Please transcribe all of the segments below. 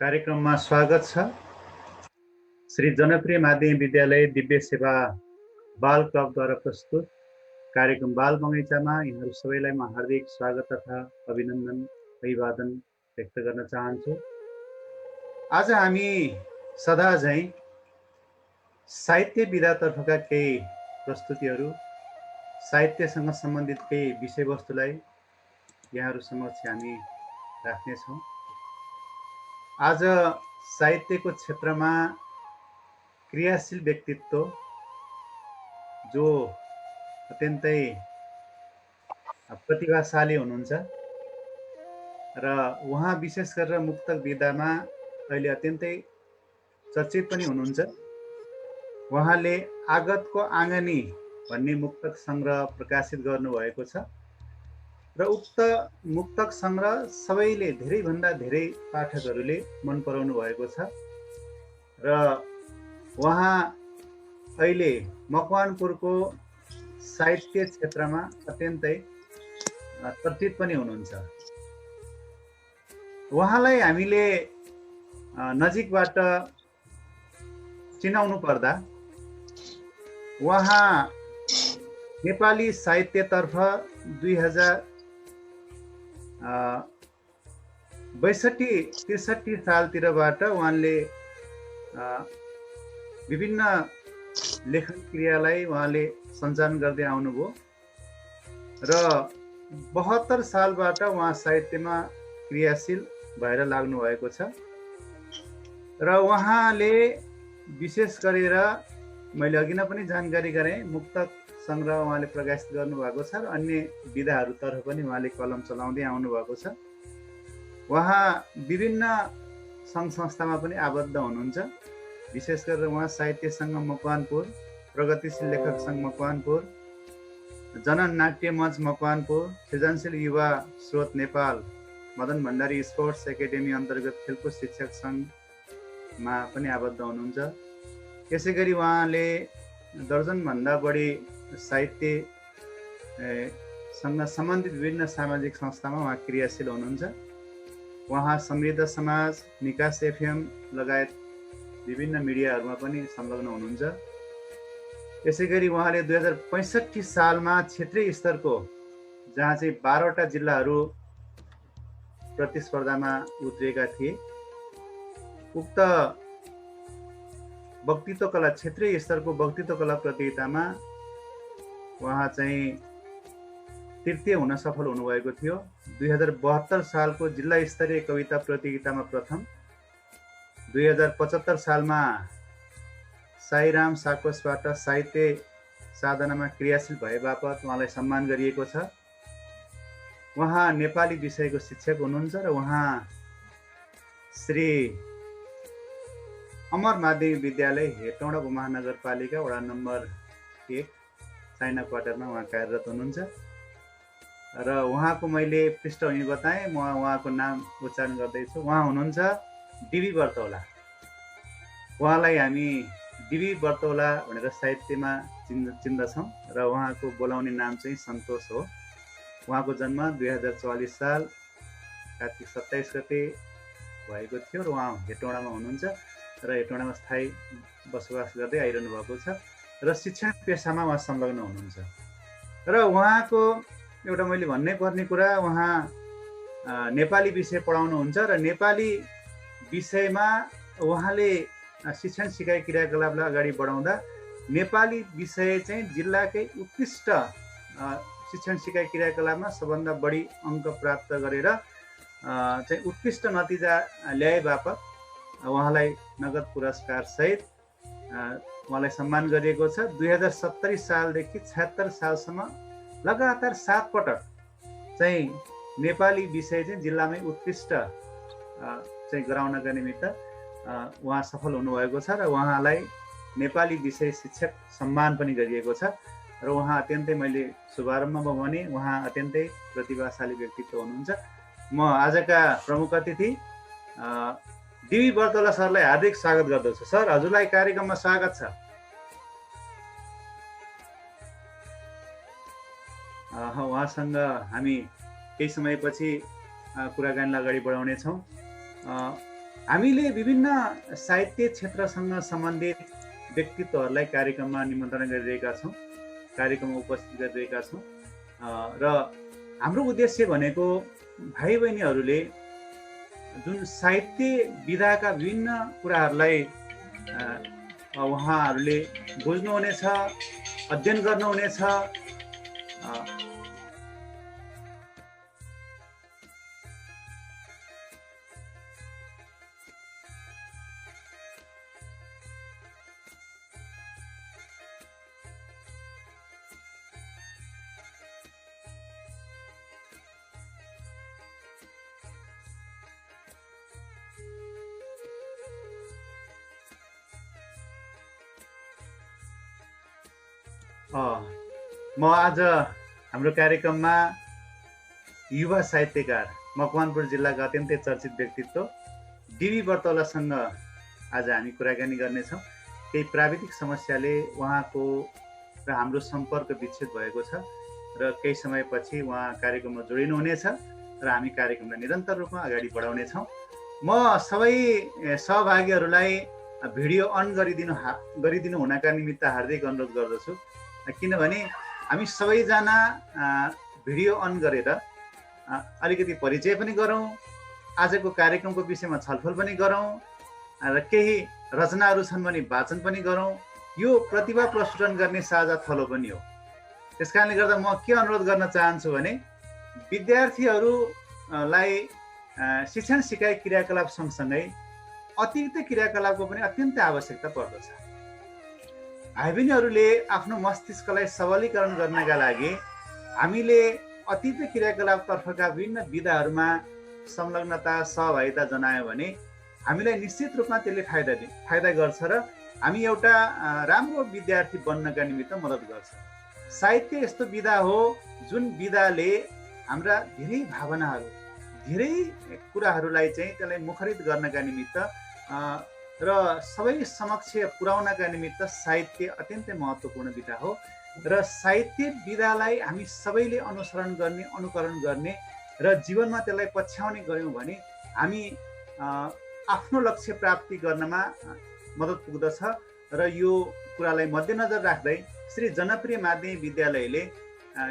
कार्यक्रममा स्वागत छ। श्री जनप्रिय माध्यमिक विद्यालय दिव्य सेवा बाल क्लबद्वारा प्रस्तुत कार्यक्रम बाल बगैँचामा यहाँहरू सबैलाई म हार्दिक स्वागत तथा अभिनन्दन अभिवादन व्यक्त गर्न चाहन्छु। आज हामी सदा झैँ साहित्य विधातर्फका केही प्रस्तुतिहरू, साहित्यसँग सम्बन्धित केही विषयवस्तुलाई यहाँहरू समक्ष हामी राख्नेछौँ। आज साहित्यको क्षेत्रमा क्रियाशील व्यक्तित्व जो अत्यन्तै प्रतिभाशाली हुनुहुन्छ र उहाँ विशेष गरेर मुक्तक विधामा अहिले अत्यन्तै चर्चित पनि हुनुहुन्छ। उहाँले आगतको आँगनी भन्ने मुक्तक सङ्ग्रह प्रकाशित गर्नुभएको छ र उक्त मुक्तक सङ्ग्रह सबैले धेरैभन्दा धेरै पाठकहरूले मन पराउनु भएको छ र उहाँ अहिले मकवानपुरको साहित्य क्षेत्रमा अत्यन्तै चर्चित पनि हुनुहुन्छ। उहाँलाई हामीले नजिकबाट चिनाउनु पर्दा उहाँ नेपाली साहित्यतर्फ 2062-63 सालतिरबाट उहाँले विभिन्न लेखन क्रियालाई उहाँले सञ्चालन गर्दै आउनुभयो र 72 सालबाट उहाँ साहित्यमा क्रियाशील भएर लाग्नु भएको छ र उहाँले विशेष गरेर मैले अघि नै पनि जानकारी गरे मुक्तक सङ्ग्रह उहाँले प्रकाशित गर्नुभएको छ र अन्य विधाहरूतर्फ पनि उहाँले कलम चलाउँदै आउनु भएको छ। उहाँ विभिन्न सङ्घ संस्थामा पनि आबद्ध हुनुहुन्छ। विशेष गरेर उहाँ साहित्य सङ्घ मकवानपुर, प्रगतिशील लेखक सङ्घ मकवानपुर, जनन नाट्य मञ्च मकवानपुर, सृजनशील युवा स्रोत नेपाल, मदन भण्डारी स्पोर्ट्स एकाडेमी अन्तर्गत खेलकुद शिक्षक सङ्घमा पनि आबद्ध हुनुहुन्छ। यसै गरी उहाँले दर्जनभन्दा बढी साहित्यसँग सम्बन्धित विभिन्न सामाजिक संस्थामा उहाँ क्रियाशील हुनुहुन्छ। उहाँ समृद्ध समाज, निकास एफएम लगायत विभिन्न मिडियाहरूमा पनि संलग्न हुनुहुन्छ। यसै गरी उहाँले 2065 सालमा क्षेत्रीय स्तरको जहाँ चाहिँ 12वटा जिल्लाहरू प्रतिस्पर्धामा उत्रिएका थिए, उक्त वक्तित्व कला क्षेत्रीय स्तरको वक्तित्व कला प्रतियोगितामा उहाँ चाहिँ तृतीय हुन सफल हुनुभएको थियो। 2072 सालको जिल्ला स्तरीय कविता प्रतियोगितामा प्रथम, 2075 सालमा साईराम साकोसबाट साहित्य साधनामा क्रियाशील भए बापत उहाँलाई सम्मान गरिएको छ। उहाँ नेपाली विषयको शिक्षक हुनुहुन्छ र उहाँ श्री अमर माध्यमिक विद्यालय हेटौँडा उपमहानगरपालिका वडा नम्बर 1 चाइना क्वार्टरमा उहाँ कार्यरत हुनुहुन्छ र उहाँको मैले पृष्ठभूमि बताएँ। म उहाँको नाम उच्चारण गर्दैछु। उहाँ हुनुहुन्छ डिबी बर्तौला। उहाँलाई हामी डिबी बर्तौला भनेर साहित्यमा चिन्दछौँ र उहाँको बोलाउने नाम चाहिँ सन्तोष हो। उहाँको जन्म 2044 साल कार्तिक 27 गते भएको थियो र उहाँ हेटौँडामा हुनुहुन्छ र हेटौँडामा स्थायी बसोबास गर्दै आइरहनु भएको छ र शिक्षण पेसामा उहाँ संलग्न हुनुहुन्छ। र उहाँको एउटा मैले भन्नै पर्ने कुरा, उहाँ नेपाली विषय पढाउनुहुन्छ र नेपाली विषयमा उहाँले शिक्षण सिकाइ क्रियाकलापलाई अगाडि बढाउँदा नेपाली विषय चाहिँ जिल्लाकै उत्कृष्ट शिक्षण सिकाइ क्रियाकलापमा सबभन्दा बढी अङ्क प्राप्त गरेर चाहिँ उत्कृष्ट नतिजा ल्याए बापत उहाँलाई नगद पुरस्कार सहित उहाँलाई सम्मान गरिएको छ। 2070 सालदेखि 76 सालसम्म लगातार 7 पटक चाहिँ नेपाली विषय चाहिँ जिल्लामै उत्कृष्ट चाहिँ गराउनका निमित्त उहाँ सफल हुनुभएको छ र उहाँलाई नेपाली विषय शिक्षक सम्मान पनि गरिएको छ र उहाँ अत्यन्तै, मैले शुभारम्भमा भने, उहाँ अत्यन्तै प्रतिभाशाली व्यक्तित्व हुनुहुन्छ। म आजका प्रमुख अतिथि डिबी बर्तौला सरलाई हार्दिक स्वागत गर्दछु। सर, हजुरलाई कार्यक्रममा स्वागत छ। उहाँसँग हामी केही समयपछि कुराकानीलाई अगाडि बढाउनेछौँ। हामीले विभिन्न साहित्य क्षेत्रसँग सम्बन्धित व्यक्तित्वहरूलाई कार्यक्रममा निमन्त्रणा गरिरहेका छौँ, कार्यक्रममा उपस्थित गरिरहेका छौँ र हाम्रो उद्देश्य भनेको भाइ बहिनीहरूले जुन साहित्य विधाका विभिन्न कुराहरूलाई उहाँहरूले बुझ्नुहुनेछ, अध्ययन गर्नुहुनेछ। म आज हाम्रो कार्यक्रममा युवा साहित्यकार मकवानपुर जिल्लाका अत्यन्तै चर्चित व्यक्तित्व डिबी बर्तौलासँग आज हामी कुराकानी गर्नेछौँ। केही प्राविधिक समस्याले उहाँको र हाम्रो सम्पर्क विच्छेद भएको छ र केही समयपछि उहाँ कार्यक्रममा जोडिनुहुनेछ र हामी कार्यक्रमलाई निरन्तर रूपमा अगाडि बढाउनेछौँ। म सबै सहभागीहरूलाई भिडियो अन गरिदिनु हुनका निमित्त हार्दिक अनुरोध गर्दछु, किनभने हामी सबैजना भिडियो अन गरेर अलिकति परिचय पनि गरौँ, आजको कार्यक्रमको विषयमा छलफल पनि गरौँ र केही रचनाहरू छन् भने वाचन पनि गरौँ। यो प्रतिभा प्रस्फुटन गर्ने साझा थलो पनि हो। त्यस कारणले गर्दा म के अनुरोध गर्न चाहन्छु भने विद्यार्थीहरूलाई शिक्षण सिकाइ क्रियाकलाप सँगसँगै अतिरिक्त क्रियाकलापको पनि अत्यन्तै आवश्यकता पर्दछ। भाइ बहिनीहरूले आफ्नो मस्तिष्कलाई सबलीकरण गर्नका लागि हामीले अतिरिक्त क्रियाकलापतर्फका विभिन्न विधाहरूमा संलग्नता सहभागिता जनायो भने हामीलाई निश्चित रूपमा त्यसले फाइदा गर्छ र हामी एउटा राम्रो विद्यार्थी बन्नका निमित्त मद्दत गर्छ। साहित्य यस्तो विधा हो जुन विधाले हाम्रा धेरै भावनाहरू, धेरै कुराहरूलाई चाहिँ त्यसलाई मुखरित गर्नका निमित्त र सबै समक्ष पुर्याउनका निमित्त साहित्य अत्यन्तै महत्त्वपूर्ण विधा हो र साहित्य विधालाई हामी सबैले अनुसरण गर्ने, अनुकरण गर्ने र जीवनमा त्यसलाई पछ्याउने गऱ्यौँ भने हामी आफ्नो लक्ष्य प्राप्ति गर्नमा मद्दत पुग्दछ। र यो कुरालाई मध्यनजर राख्दै श्री जनप्रिय माध्यमिक विद्यालयले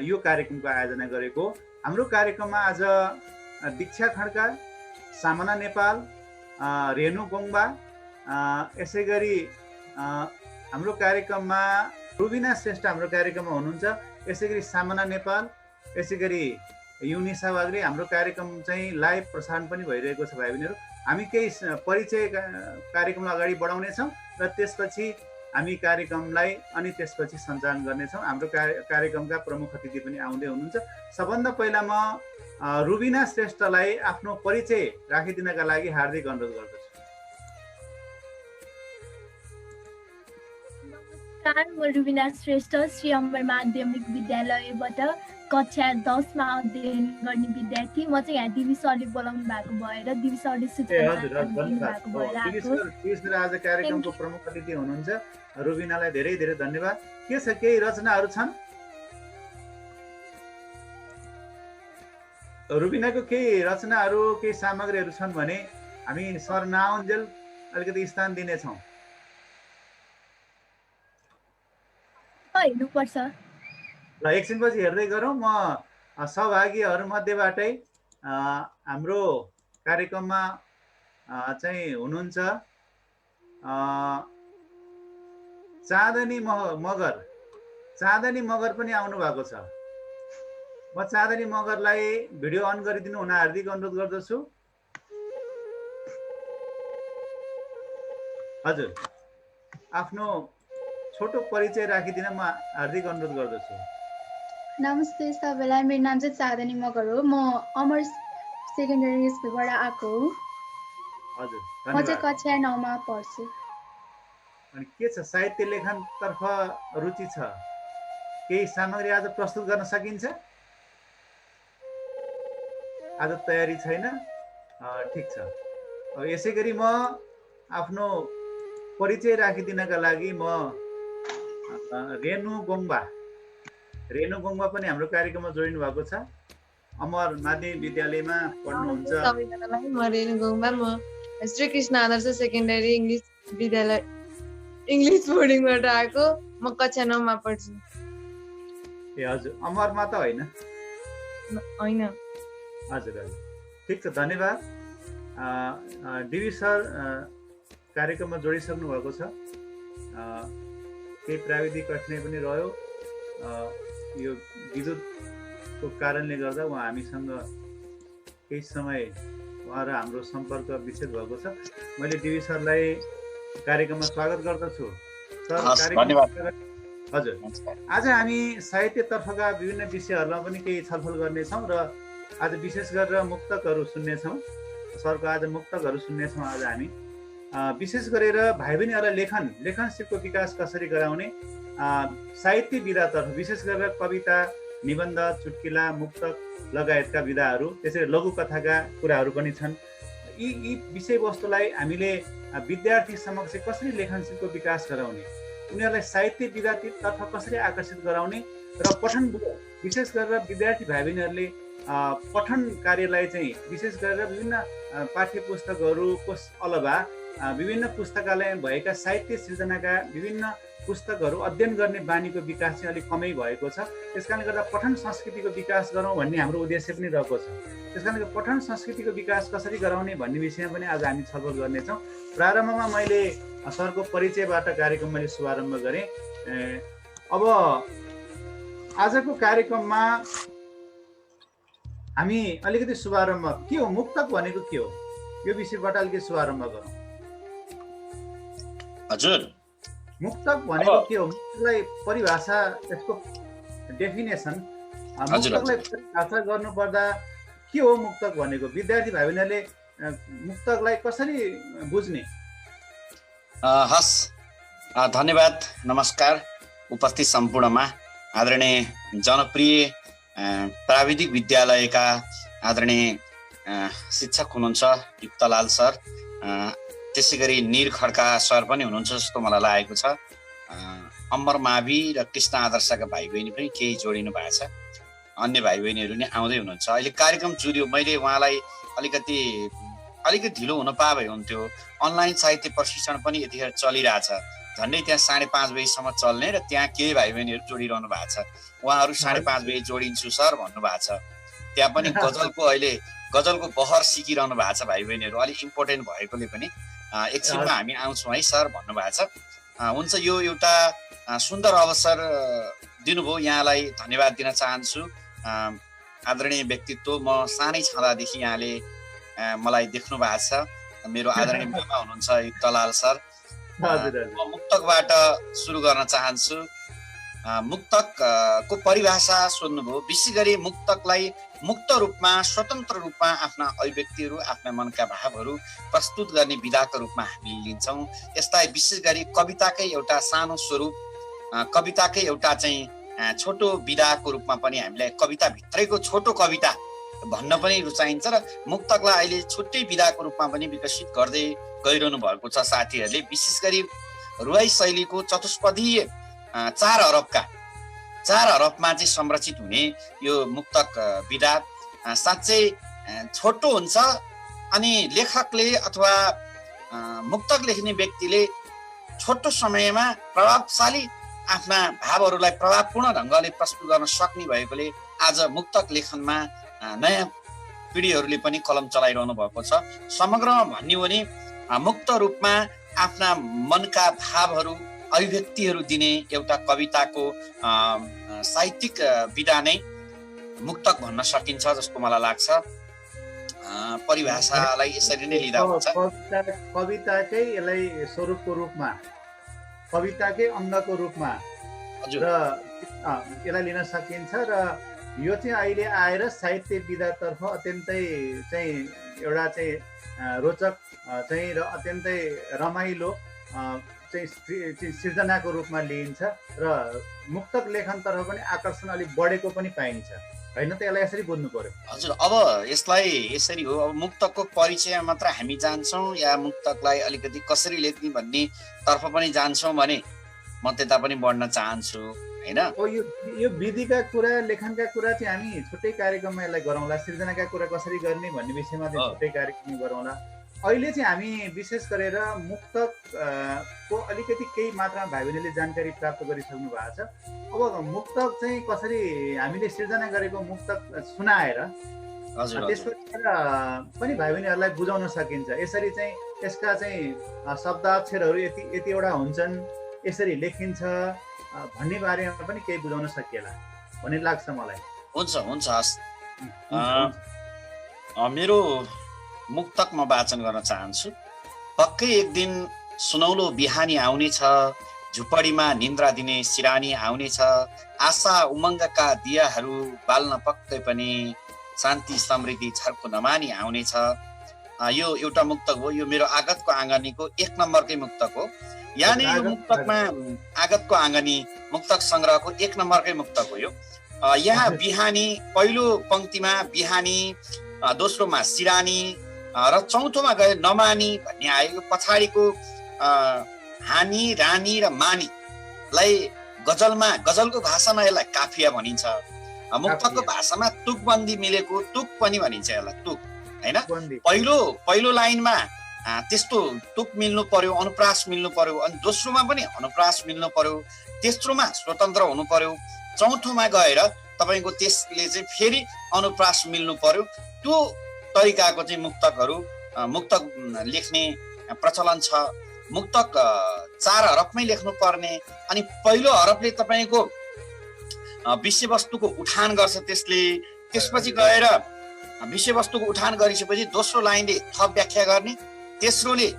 यो कार्यक्रमको आयोजना गरेको। हाम्रो कार्यक्रममा आज दीक्षा खड्का, सामना नेपाल, रेणु गोङ्बा, यसै गरी हाम्रो कार्यक्रममा रुबिना श्रेष्ठ हाम्रो कार्यक्रममा हुनुहुन्छ, यसै गरी सामना नेपाल, यसै गरी युनिसा वाग्रे। हाम्रो कार्यक्रम चाहिँ लाइभ प्रसारण पनि भइरहेको छ। भाइ बहिनीहरू, हामी केही परिचय कार्यक्रमलाई अगाडि बढाउनेछौँ र त्यसपछि हामी कार्यक्रमलाई अनि त्यसपछि सञ्चालन गर्नेछौँ। हाम्रो कार्यक्रमका प्रमुख अतिथि पनि आउँदै हुनुहुन्छ। सबभन्दा पहिला म रुबिना श्रेष्ठलाई आफ्नो परिचय राखिदिनका लागि हार्दिक अनुरोध गर्दछु। नमस्कार, म रुबिना श्रेष्ठ श्री अम्बर माध्यमिक विद्यालयबाट कक्षा 10 मा अध्ययन गर्ने विद्यार्थी। म चाहिँ यहाँ दिवी सरले बोलाउनु भएको भएर दिवी सरले आज कार्यक्रमको प्रमुख अतिथि हुनुहुन्छ। रुबिनालाई धेरै धेरै धन्यवाद। के छ, केही रचनाहरू छन्? रुबिनाको केही रचनाहरू, केही सामग्रीहरू छन् भने हामी सर नआउन्जेल अलिकति स्थान दिनेछौँ। हेर्नुपर्छ ल, एकछिनपछि हेर्दै गरौँ। म सहभागीहरूमध्येबाटै हाम्रो कार्यक्रममा चाहिँ हुनुहुन्छ चाँदनी मगर पनि आउनु भएको छ। म चाँदनी मगरलाई भिडियो अन गरिदिनु हुन हार्दिक अनुरोध गर्दछु। हजुर, आफ्नो छोटो परिचय राखिदिन म हार्दिक अनुरोध गर्दछु। नमस्ते सबैलाई, मेरो नाम चाहिँ चाँदनी मगर हो। म अमर सेकेन्डरी स्कुलबाट आएको हो। हजुर, म चाहिँ कक्षा 9 मा पढ्छु। अनि के छ, साहित्य लेखनतर्फ रुचि छ? केही सामग्री आज प्रस्तुत गर्न सकिन्छ? आज तयारी छैन? ठिक छ। यसै गरी म आफ्नो परिचय राखिदिनका लागि म रेणु गोङ्बा पनि हाम्रो कार्यक्रममा जोडिनु भएको छ। अमर माध्यमिक विद्यालयमा पढ्नुहुन्छ। म रेणु गोङ्बा, म श्रीकृष्ण आदर्श सेकेन्डरी इङ्ग्लिस विद्यालय इङ्ग्लिस बोर्डिङबाट आएको। म कक्षा 9 मा पढ्छु। ए हजुर, अमरमा त होइन? होइन। हजुर हजुर, ठिक छ, धन्यवाद। डिबी सर कार्यक्रममा जोडिसक्नु भएको छ। केही प्राविधिक कठिनाइ पनि रह्यो, यो विद्युतको कारणले गर्दा उहाँ हामीसँग केही समय उहाँ र हाम्रो सम्पर्क विच्छेद भएको छ। मैले डिबी सरलाई कार्यक्रममा स्वागत गर्दछु। सर, हजुर, आज हामी साहित्यतर्फका विभिन्न विषयहरूमा पनि केही छलफल गर्नेछौँ र आज विशेष गरेर मुक्तकहरू सुन्नेछौँ। सरको आज मुक्तकहरू सुन्नेछौँ। आज हामी विशेष गरेर भाइ बहिनीहरूलाई लेखनशीलको विकास कसरी गराउने, साहित्य विधातर्फ विशेष गरेर कविता, निबन्ध, चुट्किला, मुक्तक लगायतका विधाहरू, त्यसरी लघुकथाका कुराहरू पनि छन्। यी विषयवस्तुलाई हामीले विद्यार्थी समक्ष कसरी लेखनशीलको विकास गराउने, उनीहरूलाई साहित्य विधातर्फ कसरी आकर्षित गराउने र पठन, विशेष गरेर विद्यार्थी भाइ बहिनीहरूले पठन कार्यलाई चाहिँ विशेष गरेर विभिन्न पाठ्य पुस्तकहरूको अलावा विभिन्न पुस्तकालयमा भएका साहित्य सिर्जनाका विभिन्न पुस्तकहरू अध्ययन गर्ने बानीको विकास चाहिँ अलिक कमै भएको छ। त्यसकारणले गर्दा पठन संस्कृतिको विकास गरौँ भन्ने हाम्रो उद्देश्य पनि रहेको छ। त्यसकारणले पठन संस्कृतिको विकास कसरी गराउने भन्ने विषयमा पनि आज हामी छलफल गर्नेछौँ। प्रारम्भमा मैले सरको परिचयबाट कार्यक्रम मैले शुभारम्भ गरेँ। अब आजको कार्यक्रममा हामी अलिकति शुभारम्भ, के हो मुक्तक भनेको, के हो, यो विषयबाट अलिकति शुभारम्भ गरौँ। हजुर, मुक्तक भनेको के हो, मुक्तकलाई परिभाषा, यसको डेफिनेसन, मुक्तकलाई परिभाषा गर्नुपर्दा के हो मुक्तक भनेको, विद्यार्थी भाइ बहिनीहरूले मुक्तकलाई कसरी बुझ्ने? हस्, धन्यवाद, नमस्कार उपस्थित सम्पूर्णमा। आदरणीय जनप्रिय प्राविधिक विद्यालयका आदरणीय शिक्षक हुनुहुन्छ युक्तलाल सर, त्यसै गरी निर खड्का सर पनि हुनुहुन्छ जस्तो मलाई लागेको छ। अमर मावि र कृष्ण आदर्शका भाइ बहिनी पनि केही जोडिनु भएको छ, अन्य भाइ बहिनीहरू नै आउँदै हुनुहुन्छ। अहिले कार्यक्रम जुर्यो, मैले उहाँलाई अलिकति ढिलो हुन पाए भए हुन्थ्यो। अनलाइन साहित्य प्रशिक्षण पनि यतिखेर चलिरहेछ, झन्डै त्यहाँ 5:30 बजीसम्म चल्ने, र त्यहाँ केही भाइ बहिनीहरू जोडिरहनु भएको छ। उहाँहरू 5:30 बजी जोडिन्छु सर भन्नुभएको छ। त्यहाँ पनि गजलको बहर सिकिरहनु भएको छ भाइ बहिनीहरू, अलिक इम्पोर्टेन्ट भएकोले पनि एकछिनमा हामी आउँछौँ है सर भन्नुभएको छ। हुन्छ, यो एउटा सुन्दर अवसर दिनुभयो, यहाँलाई धन्यवाद दिन चाहन्छु। आदरणीय व्यक्तित्व, म सानै छँदादेखि यहाँले मलाई देख्नु भएको छ। मेरो आदरणीय मामा हुनुहुन्छ युक्तलाल सर। म मुक्तकबाट सुरु गर्न चाहन्छु। मुक्तकको परिभाषा सोध्नुभयो। विशेष गरी मुक्तकलाई मुक्त रूपमा, स्वतन्त्र रूपमा आफ्ना अभिव्यक्तिहरू, आफ्ना मनका भावहरू प्रस्तुत गर्ने विधाको रूपमा हामीले लिन्छौँ। यसलाई विशेष गरी कविताकै एउटा सानो स्वरूप, कविताकै एउटा चाहिँ छोटो विधाको रूपमा पनि हामीलाई कविताभित्रैको छोटो कविता भन्न पनि रुचाइन्छ, र मुक्तकलाई अहिले छुट्टै विधाको रूपमा पनि विकसित गर्दै गइरहनु भएको छ साथीहरूले। विशेष गरी रुवाई शैलीको चतुष्पदीय 4 हरफमा चाहिँ संरचित हुने यो मुक्तक विधा साँच्चै छोटो हुन्छ, अनि लेखकले अथवा मुक्तक लेख्ने व्यक्तिले छोटो समयमा प्रभावशाली आफ्ना भावहरूलाई प्रभावपूर्ण ढङ्गले प्रस्तुत गर्न सक्ने भएकोले आज मुक्तक लेखनमा नयाँ पिँढीहरूले पनि कलम चलाइरहनु भएको छ। समग्रमा भन्यो भने मुक्त रूपमा आफ्ना मनका भावहरू, अभिव्यक्तिहरू दिने एउटा कविताको साहित्यिक विधा नै मुक्तक भन्न सकिन्छ जस्तो मलाई लाग्छ। परिभाषालाई यसरी नै लिँदा हुन्छ। कविताकै यसलाई स्वरूपको रूपमा, कविताकै अङ्गको रूपमा र यसलाई लिन सकिन्छ, र यो चाहिँ अहिले आएर साहित्य विधातर्फ अत्यन्तै चाहिँ एउटा चाहिँ रोचक चाहिँ र अत्यन्तै रमाइलो चाहिँ सिर्जनाको रूपमा लिइन्छ, र मुक्तक लेखनतर्फ पनि आकर्षण अलिक बढेको पनि पाइन्छ, होइन त? यसलाई यसरी बुझ्नु पर्यो। हजुर, अब यसलाई यसरी हो, अब मुक्तकको परिचय मात्र हामी जान्छौँ या मुक्तकलाई अलिकति कसरी लेख्ने भन्ने तर्फ पनि जान्छौँ भने म त्यता पनि बढ्न चाहन्छु, होइन? यो विधिका कुरा, लेखनका कुरा चाहिँ हामी छुट्टै कार्यक्रममा यसलाई गरौँला। सिर्जनाका कुरा कसरी गर्ने भन्ने विषयमा चाहिँ छुट्टै कार्यक्रम गरौँला। अहिले चाहिँ हामी विशेष गरेर मुक्तक को अलिकति केही मात्रामा भाइ बहिनीले जानकारी प्राप्त गरिसक्नु भएको छ। अब मुक्तक चाहिँ कसरी हामीले सिर्जना गरेको मुक्तक सुनाएर त्यसपछि पनि भाइ बहिनीहरूलाई बुझाउन सकिन्छ। यसरी चाहिँ यसका चाहिँ शब्दाक्षरहरू यतिवटा हुन्छन्, यसरी लेखिन्छ भन्ने बारेमा पनि केही बुझाउन सकिएला भन्ने लाग्छ मलाई। हुन्छ हस्। मेरो मुक्तक म वाचन गर्न चाहन्छु। पक्कै एक दिन सुनौलो बिहानी आउनेछ, झुपडीमा निन्द्रा दिने सिरानी आउनेछ, आशा उमङ्गका दियाहरू बाल्न पक्कै पनि शान्ति समृद्धि छर्को नमानी आउनेछ। यो एउटा मुक्तक हो। यो मेरो आगतको आँगनीको 1 नम्बरकै मुक्तक हो। यानि यो मुक्तकमा आगतको आँगनी मुक्तक संग्रहको 1 नम्बरकै मुक्तक हो यो। यहाँ बिहानी, पहिलो पंक्तिमा बिहानी, दोस्रोमा सिरानी र चौथोमा गए नमानी भन्ने आयो। पछाडिको हानी, रानी र मानीलाई गजलको भाषामा यसलाई काफिया भनिन्छ। मुक्तकको भाषामा तुकबन्दी मिलेको तुक पनि भनिन्छ यसलाई, तुक हैन। पहिलो लाइनमा त्यस्तो तुक मिल्नु पर्यो, अनुप्रास मिल्नु पर्यो, अनि दोस्रोमा पनि अनुप्रास मिल्नु पर्यो, तेस्रोमा स्वतन्त्र हुनु पर्यो, चौथोमा गएर तपाईको त्यसले चाहिँ फेरि अनुप्रास मिल्नु पर्यो। त्यो तरिकाको चाहिँ मुक्तक लेख्ने प्रचलन छ। मुक्तक 4 हरफमै लेख्नु पर्ने, अनि पहिलो हरफले तपाईको विषयवस्तुको उठान गर्छ त्यसले, त्यसपछि गएर विषयवस्तुको उठान गरिसकेपछि दोस्रो लाइनले थप व्याख्या गर्ने, तेस्रोले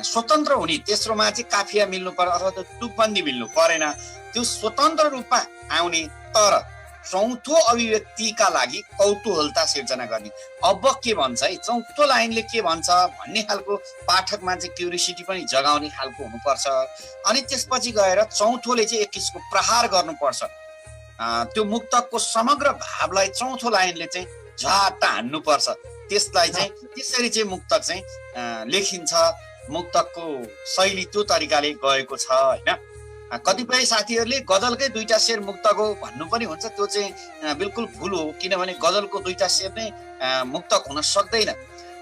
स्वतन्त्र हुने, तेस्रोमा चाहिँ काफिया मिल्नु पर्यो अथवा त्यो तुकबन्दी मिल्नु परेन, त्यो स्वतन्त्र रूपमा आउने, तर चौथो अभिव्यक्तिका लागि कौतूहलता सिर्जना गर्ने। अब के भन्छ है, चौथो लाइनले के भन्छ भन्ने खालको पाठकमा चाहिँ क्युरियोसिटी पनि जगाउने खालको हुनुपर्छ। अनि त्यसपछि गएर चौथोले चाहिँ एक किसिमको प्रहार गर्नुपर्छ। त्यो मुक्तकको समग्र भावलाई चौथो लाइनले चाहिँ झट्ट हान्नुपर्छ। त्यसलाई चाहिँ त्यसरी चाहिँ मुक्तक चाहिँ लेखिन्छ। मुक्तकको शैली त्यो तरिकाले गएको छ हैन। कतिपय साथीहरूले गजलकै 2टा शेर मुक्तक हो भन्नु पनि हुन्छ, त्यो चाहिँ बिल्कुल भुल हो। किनभने गजलको 2टा शेर नै मुक्तक हुन सक्दैन।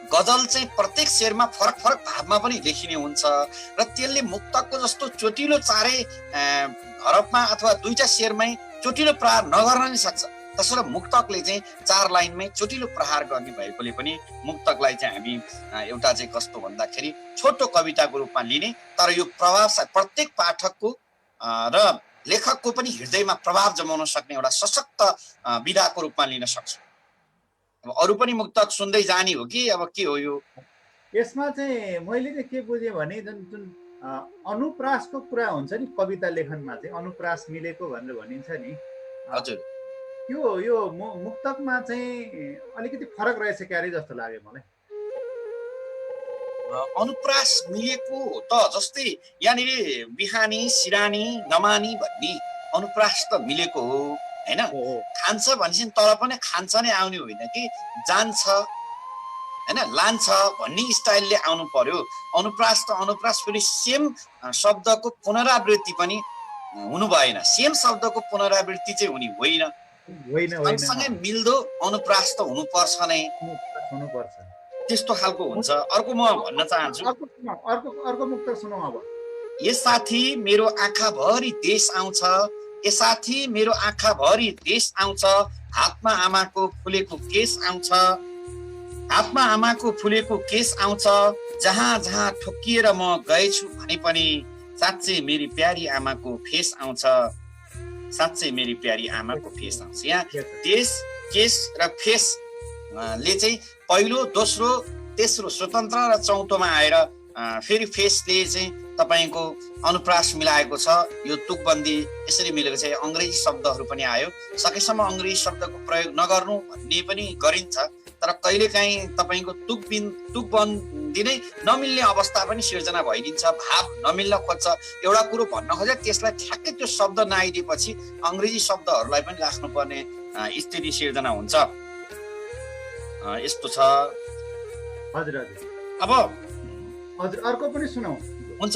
गजल चाहिँ प्रत्येक शेरमा फरक फरक भावमा पनि लेखिने हुन्छ र त्यसले मुक्तकको जस्तो चोटिलो 4 हरफमा अथवा 2टा शेरमै चोटिलो प्रहार नगर्न नि सक्छ। त्यसैले मुक्तकले चाहिँ 4 लाइनमै चोटिलो प्रहार गर्ने भएकोले पनि मुक्तकलाई चाहिँ हामी एउटा चाहिँ कस्तो भन्दाखेरि छोटो कविताको रूपमा लिने, तर यो प्रभावशाली प्रत्येक पाठकको र लेखकको पनि हृदयमा प्रभाव जमाउन सक्ने एउटा सशक्त विधाको रूपमा लिन सक्छ। अब अरू पनि मुक्तक सुन्दै जाने हो कि अब के हो यो? यसमा चाहिँ मैले चाहिँ के बुझेँ भने जुन अनुप्रासको कुरा हुन्छ नि कविता लेखनमा चाहिँ अनुप्रास मिलेको भनेर भनिन्छ नि। हजुर, यो मुक्तकमा चाहिँ अलिकति फरक रहेछ क्यारे जस्तो लाग्यो मलाई। अनुप्रास मिलेको त जस्तै यहाँनिर बिहानी, सिरानी, नमानी भन्ने अनुप्रास त मिलेको हो हैन। खान्छ भनेपछि तर पनि खान्छ नै आउने होइन कि जान्छ हैन, लान्छ भन्ने स्टाइलले आउनु पर्यो। अनुप्रास त अनुप्रास फेरि सेम शब्दको पुनरावृत्ति पनि हुनु भएन, सेम शब्दको पुनरावृत्ति चाहिँ हुने होइन। सँगसँगै मिल्दो अनुप्रास त हुनुपर्छ नै, हुनुपर्छ, त्यस्तो खालको हुन्छ। अर्को म भन्न चाहन्छु, अर्को मुक्तक सुनौ अब। ए साथी मेरो आँखा भरि देश आउँछ, ए साथी मेरो आँखा भरि देश आउँछ, हातमा आमाको फुलेको केस आउँछ, हातमा आमाको फुलेको केस आउँछ, जहाँ जहाँ ठोकिएर म गएछु भने पनि साँच्चै मेरी प्यारी आमाको फेस आउँछ, साँच्चै मेरी प्यारी आमाको फेस आउँछ। यहाँ देश, केस र फेस ले चाहिँ पहिलो, दोस्रो, तेस्रो स्वतन्त्र र चौथोमा आएर फेरि फेसले चाहिँ तपाईको अनुप्रास मिलाएको छ। यो तुकबन्दी यसरी मिलेको छ। अङ्ग्रेजी शब्दहरू पनि आयो, सकेसम्म अङ्ग्रेजी शब्दको प्रयोग नगर्नु भन्ने पनि गरिन्छ, तर कहिलेकाहीँ तपाईको तुकबन्दी नै नमिल्ने अवस्था पनि सिर्जना भइदिन्छ, भाव नमिल्न खोज्छ। एउटा कुरो भन्न खोजे त्यसलाई ठ्याक्कै त्यो शब्द नआइदिएपछि अङ्ग्रेजी शब्दहरूलाई पनि राख्नुपर्ने स्थिति सिर्जना हुन्छ। यस्तो छ। हजुर, अब हजुर अर्को पनि सुनौ। हुन्छ।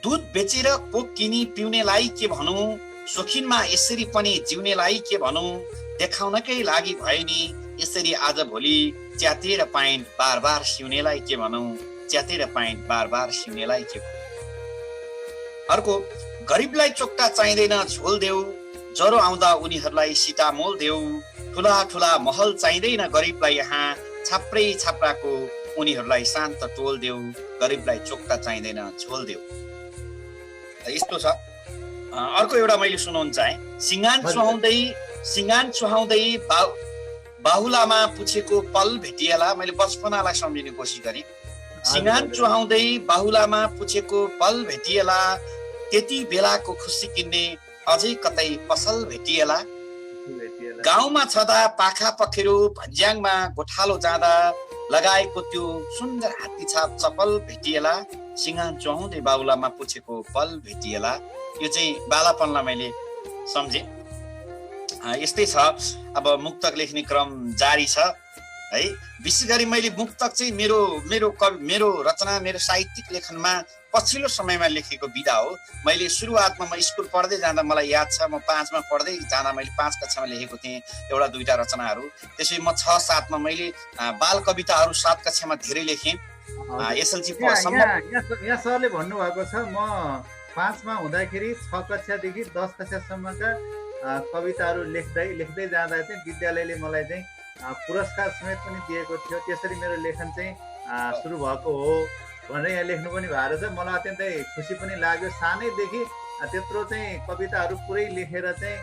दुध बेचेर कोक किनी पिउनेलाई के भनौँ, सोखिनमा यसरी पनि जिउनेलाई के भनौँ, देखाउनकै लागि भयो नि यसरी आज भोलि च्यातेर पाइन्ट बार बार सिउनेलाई के भनौँ, च्यातेर पाएँ बार बार सिउनेलाई के भयो। अर्को, गरिबलाई चोक्टा चाहिँदैन झोल देऊ, ज्वरो आउँदा उनीहरूलाई सिटामोल देऊ, ठुला ठुला महल चाहिँदैन गरिबलाई यहाँ, छाप्रै छाप्राको उनीहरूलाई शान्त टोल देऊ, गरिबलाई चोक्टा चाहिँदैन झोल देऊ। यस्तो छ। अर्को एउटा मैले सुनाउन चाहे, सिँगान चुहाउँदै बाहुलामा पुछेको पल भेटिएला। मैले बचपनालाई सम्झिने कोसिस गरेँ। सिँगान चुहाउँदै बाहुलामा पुछेको पल भेटिएला, त्यति बेलाको खुसी किन्ने अझै कतै पसल भेटिएला। गाउँमा छँदा पाखा पखेरो भन्ज्याङमा गोठालो जाँदा लगाएको त्यो सुन्दर हात्ती छाप चप्पल भेटिएला, सिँगान चुहाउँदै बाहुलामा पुछेको पल भेटिएला। यो चाहिँ बालापनलाई मैले सम्झेँ। यस्तै छ। अब मुक्तक लेख्ने क्रम जारी छ है। विशेष गरी मैले मुक्तक चाहिँ मेरो रचना, मेरो साहित्यिक लेखनमा पछिल्लो समयमा लेखेको विधा हो। मैले सुरुवातमा म स्कुल पढ्दै जाँदा मलाई याद छ, म 5 मा पढ्दै जाँदा मैले 5 कक्षामा लेखेको थिएँ एउटा दुईटा रचनाहरू। त्यसै म 6-7 मा मैले बाल कविताहरू 7 कक्षामा धेरै लेखेँ। एसएलसी सम्म। यहाँ सरले भन्नुभएको छ, म 5 मा हुँदाखेरि 6 कक्षादेखि 10 कक्षासम्मका कविताहरू लेख्दै जाँदा चाहिँ विद्यालयले मलाई चाहिँ पुरस्कार समेत पनि दिएको थियो। त्यसरी मेरो लेखन चाहिँ सुरु भएको हो भनेर यहाँ लेख्नु पनि भएको छ। मलाई अत्यन्तै खुसी पनि लाग्यो। सानैदेखि त्यत्रो चाहिँ कविताहरू पुरै लेखेर चाहिँ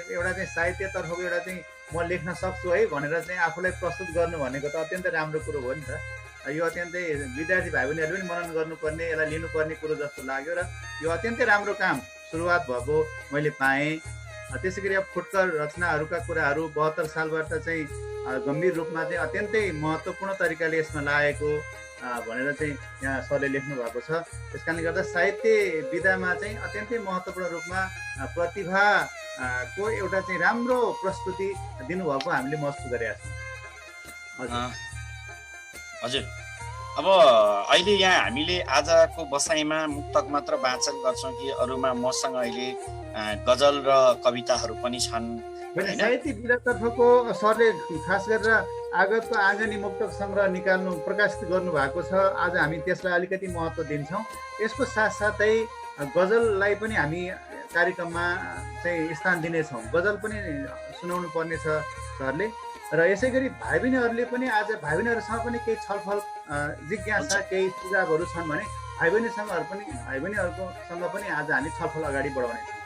एउटा चाहिँ साहित्यतर्फको एउटा चाहिँ म लेख्न सक्छु है भनेर चाहिँ आफूलाई प्रस्तुत गर्नु भनेको त अत्यन्तै राम्रो कुरो हो नि त। यो अत्यन्तै विद्यार्थी भाइ बहिनीहरूले पनि मनन गर्नुपर्ने, यसलाई लिनुपर्ने कुरो जस्तो लाग्यो र यो अत्यन्तै राम्रो काम सुरुवात भएको मैले पाएँ। त्यसै गरी अब फुटकर रचनाहरूका कुराहरू 72 सालबाट चाहिँ गम्भीर रूपमा चाहिँ अत्यन्तै महत्त्वपूर्ण तरिकाले यसमा लागेको भनेर चाहिँ यहाँ सरले लेख्नु भएको छ। त्यस कारणले गर्दा साहित्य विधामा चाहिँ अत्यन्तै महत्त्वपूर्ण रूपमा प्रतिभाको एउटा चाहिँ राम्रो प्रस्तुति दिनुभएको हामीले महसुस गरेका छौँ। हजुर। अब अहिले यहाँ हामीले आजको बसाइमा मुक्तक मात्र वाचन गर्छौँ कि अरूमा मसँग अहिले गजल र कविताहरू पनि छन्? साहित्य विधातर्फको सरले खास गरेर आगतको आँगनी मुक्तक सङ्ग्रह निकाल्नु प्रकाशित गर्नु भएको छ। आज हामी त्यसलाई अलिकति महत्त्व दिन्छौँ। यसको साथसाथै गजललाई पनि हामी कार्यक्रममा चाहिँ स्थान दिनेछौँ। गजल पनि सुनाउनु पर्ने छ सरले। र यसै गरी भाइ बहिनीहरूले पनि आज भाइ बहिनीहरूसँग पनि केही छलफल जिज्ञासा केही सुझावहरू छन् भने भाइ बहिनीहरूसँग पनि आज हामी छलफल अगाडि बढाउनेछौँ।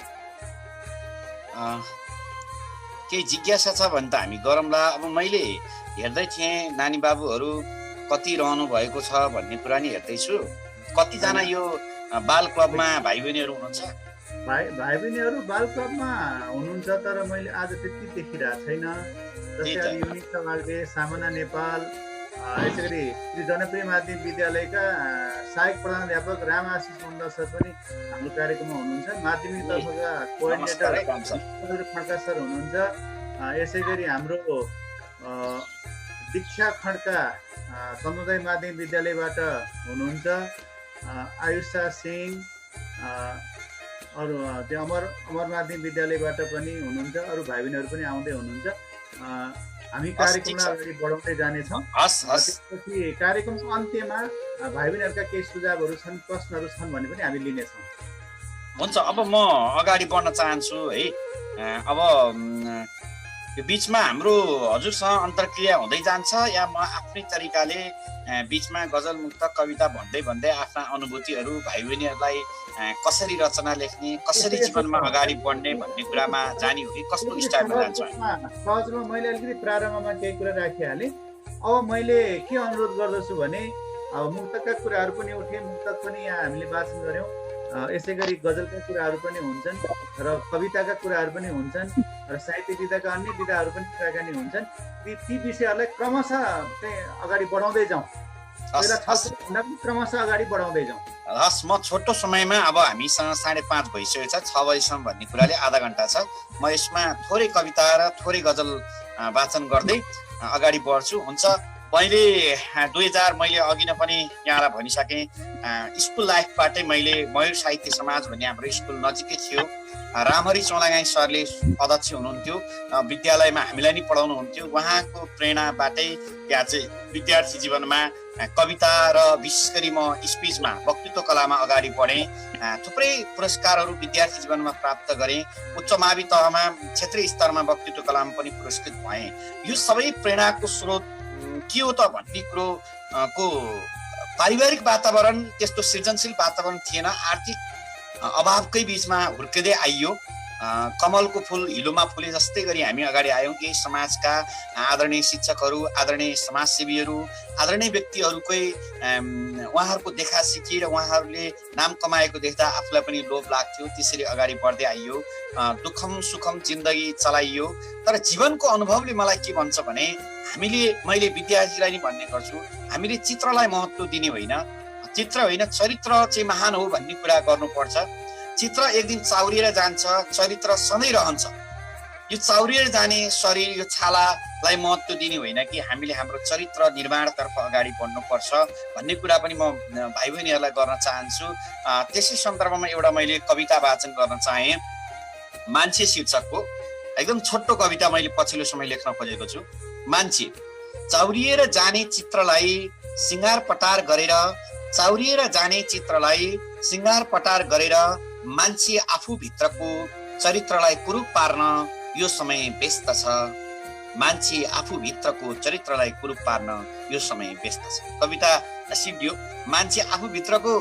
केही जिज्ञासा छ भने त हामी गरौँला। अब मैले हेर्दै थिएँ नानी बाबुहरू कति रहनु भएको छ भन्ने कुरा नि हेर्दैछु। कतिजना यो बाल क्लबमा भाइ बहिनीहरू हुनुहुन्छ? भाइ बहिनीहरू बाल क्लबमा हुनुहुन्छ, तर मैले आज त्यति देखिरहेको छैन। जस्तै युनिक वाग्ले, सामना नेपाल, यसै गरी श्री जनप्रिय माध्यमिक विद्यालयका सहायक प्रधानाध्यापक राम आशिष मण्ड सर पनि हाम्रो कार्यक्रममा हुनुहुन्छ। माध्यमिक तर्फका कोअर्डिनेटर खड्का सर हुनुहुन्छ। यसै गरी हाम्रो दीक्षा खड्का समुदाय माध्यमिक विद्यालयबाट हुनुहुन्छ। आयुषा सिंह अरू त्यो अमर माध्यमिक विद्यालयबाट पनि हुनुहुन्छ। अरू भाइ बहिनीहरू पनि आउँदै हुनुहुन्छ। हामी कार्यक्रमलाई अगाडि बढाउँदै जानेछौँ। त्यसपछि कार्यक्रमको अन्त्यमा भाइ बहिनीहरूका केही सुझावहरू छन्, प्रश्नहरू छन् भने पनि हामी लिनेछौँ। हुन्छ। अब म अगाडि बढ्न चाहन्छु है। अब यो बिचमा हाम्रो हजुरसँग अन्तर्क्रिया हुँदै जान्छ या म आफ्नै तरिकाले बिचमा गजल मुक्तक कविता भन्दै आफ्ना अनुभूतिहरू भाइ बहिनीहरूलाई कसरी रचना लेख्ने, कसरी जीवनमा अगाडि बढ्ने भन्ने कुरामा जाने हो कि कस्तो स्टाइलमा जान्छ? सहजमा मैले अलिकति प्रारम्भमा केही कुरा राखिहालेँ। अब मैले के अनुरोध गर्दछु भने अब मुक्तकका कुराहरू पनि उठे, मुक्तक पनि यहाँ हामीले वाचन गऱ्यौँ। यसै गरी गजलका कुराहरू पनि हुन्छन् र कविताका कुराहरू पनि हुन्छन् र साहित्य विधाका अन्य विधाहरू पनि कुराकानी हुन्छन्। ती विषयहरूलाई क्रमशः चाहिँ अगाडि बढाउँदै जाउँ, क्रमशः अगाडि बढाउँदै जाउँ। हस्, म छोटो समयमा अब हामीसँग 5:30 भइसकेको छ, 6 बजीसम्म भन्ने कुराले आधा घन्टा छ। म यसमा थोरै कविता र थोरै गजल वाचन गर्दै अगाडि बढ्छु। हुन्छ। मैले 2000 मैले अघि नै पनि यहाँलाई भनिसकेँ, स्कुल लाइफबाटै मैले मयूर साहित्य समाज भन्ने हाम्रो स्कुल नजिकै थियो, रामहरि चौलागाई सरले अध्यक्ष हुनुहुन्थ्यो, विद्यालयमा हामीलाई नि पढाउनुहुन्थ्यो। उहाँको प्रेरणाबाटै यहाँ चाहिँ विद्यार्थी जीवनमा कविता र विशेष गरी म स्पिचमा वक्तृत्व कलामा अगाडि बढेँ। थुप्रै पुरस्कारहरू विद्यार्थी जीवनमा प्राप्त गरेँ। उच्च मावि तहमा क्षेत्रीय स्तरमा वक्तृत्व कलामा पनि पुरस्कृत भएँ। यो सबै प्रेरणाको स्रोत के हो त भन्ने कुरो को पारिवारिक वातावरण त्यस्तो सृजनशील वातावरण थिएन। आर्थिक अभावकै बीचमा हुर्किँदै आइयो। कमलको फुल हिलोमा फुले जस्तै गरी हामी अगाडि आयौँ। केही समाजका आदरणीय शिक्षकहरू, आदरणीय समाजसेवीहरू, आदरणीय व्यक्तिहरूकै उहाँहरूको देखा सिकी र उहाँहरूले नाम कमाएको देख्दा आफूलाई पनि लोभ लाग्थ्यो। त्यसरी अगाडि बढ्दै आइयो। दुःखम सुखम जिन्दगी चलाइयो। तर जीवनको अनुभवले मलाई के भन्छ भने मैले विद्यार्थीलाई नि भन्ने गर्छु, हामीले चित्रलाई महत्त्व दिने होइन, चित्र होइन चरित्र चाहिँ महान हो भन्ने कुरा गर्नुपर्छ। चित्र एक दिन चाउरिएर जान्छ, चरित्र सधैँ रहन्छ। यो चाउरिएर जाने शरीर, यो छालालाई महत्त्व दिने होइन कि हामीले हाम्रो चरित्र निर्माणतर्फ अगाडि बढ्नुपर्छ भन्ने कुरा पनि म भाइ बहिनीहरूलाई गर्न चाहन्छु। त्यसै सन्दर्भमा एउटा मैले कविता वाचन गर्न चाहेँ। मान्छे शीर्षकको एकदम छोटो कविता मैले पछिल्लो समय लेख्न खोजेको छु। मान्छे चाउरिएर जाने चित्रलाई सिँगार पटार गरेर, चाउरिएर जाने चित्रलाई सिँगार पटार गरेर मान्छे आफू भित्रको चरित्रलाई कुरूप पार्न यो समय व्यस्त छ। मान्छे आफू भित्रको चरित्रलाई कुरूप पार्न यो समय व्यस्त छ। कविता सिद्धियो। मान्छे आफू भित्रको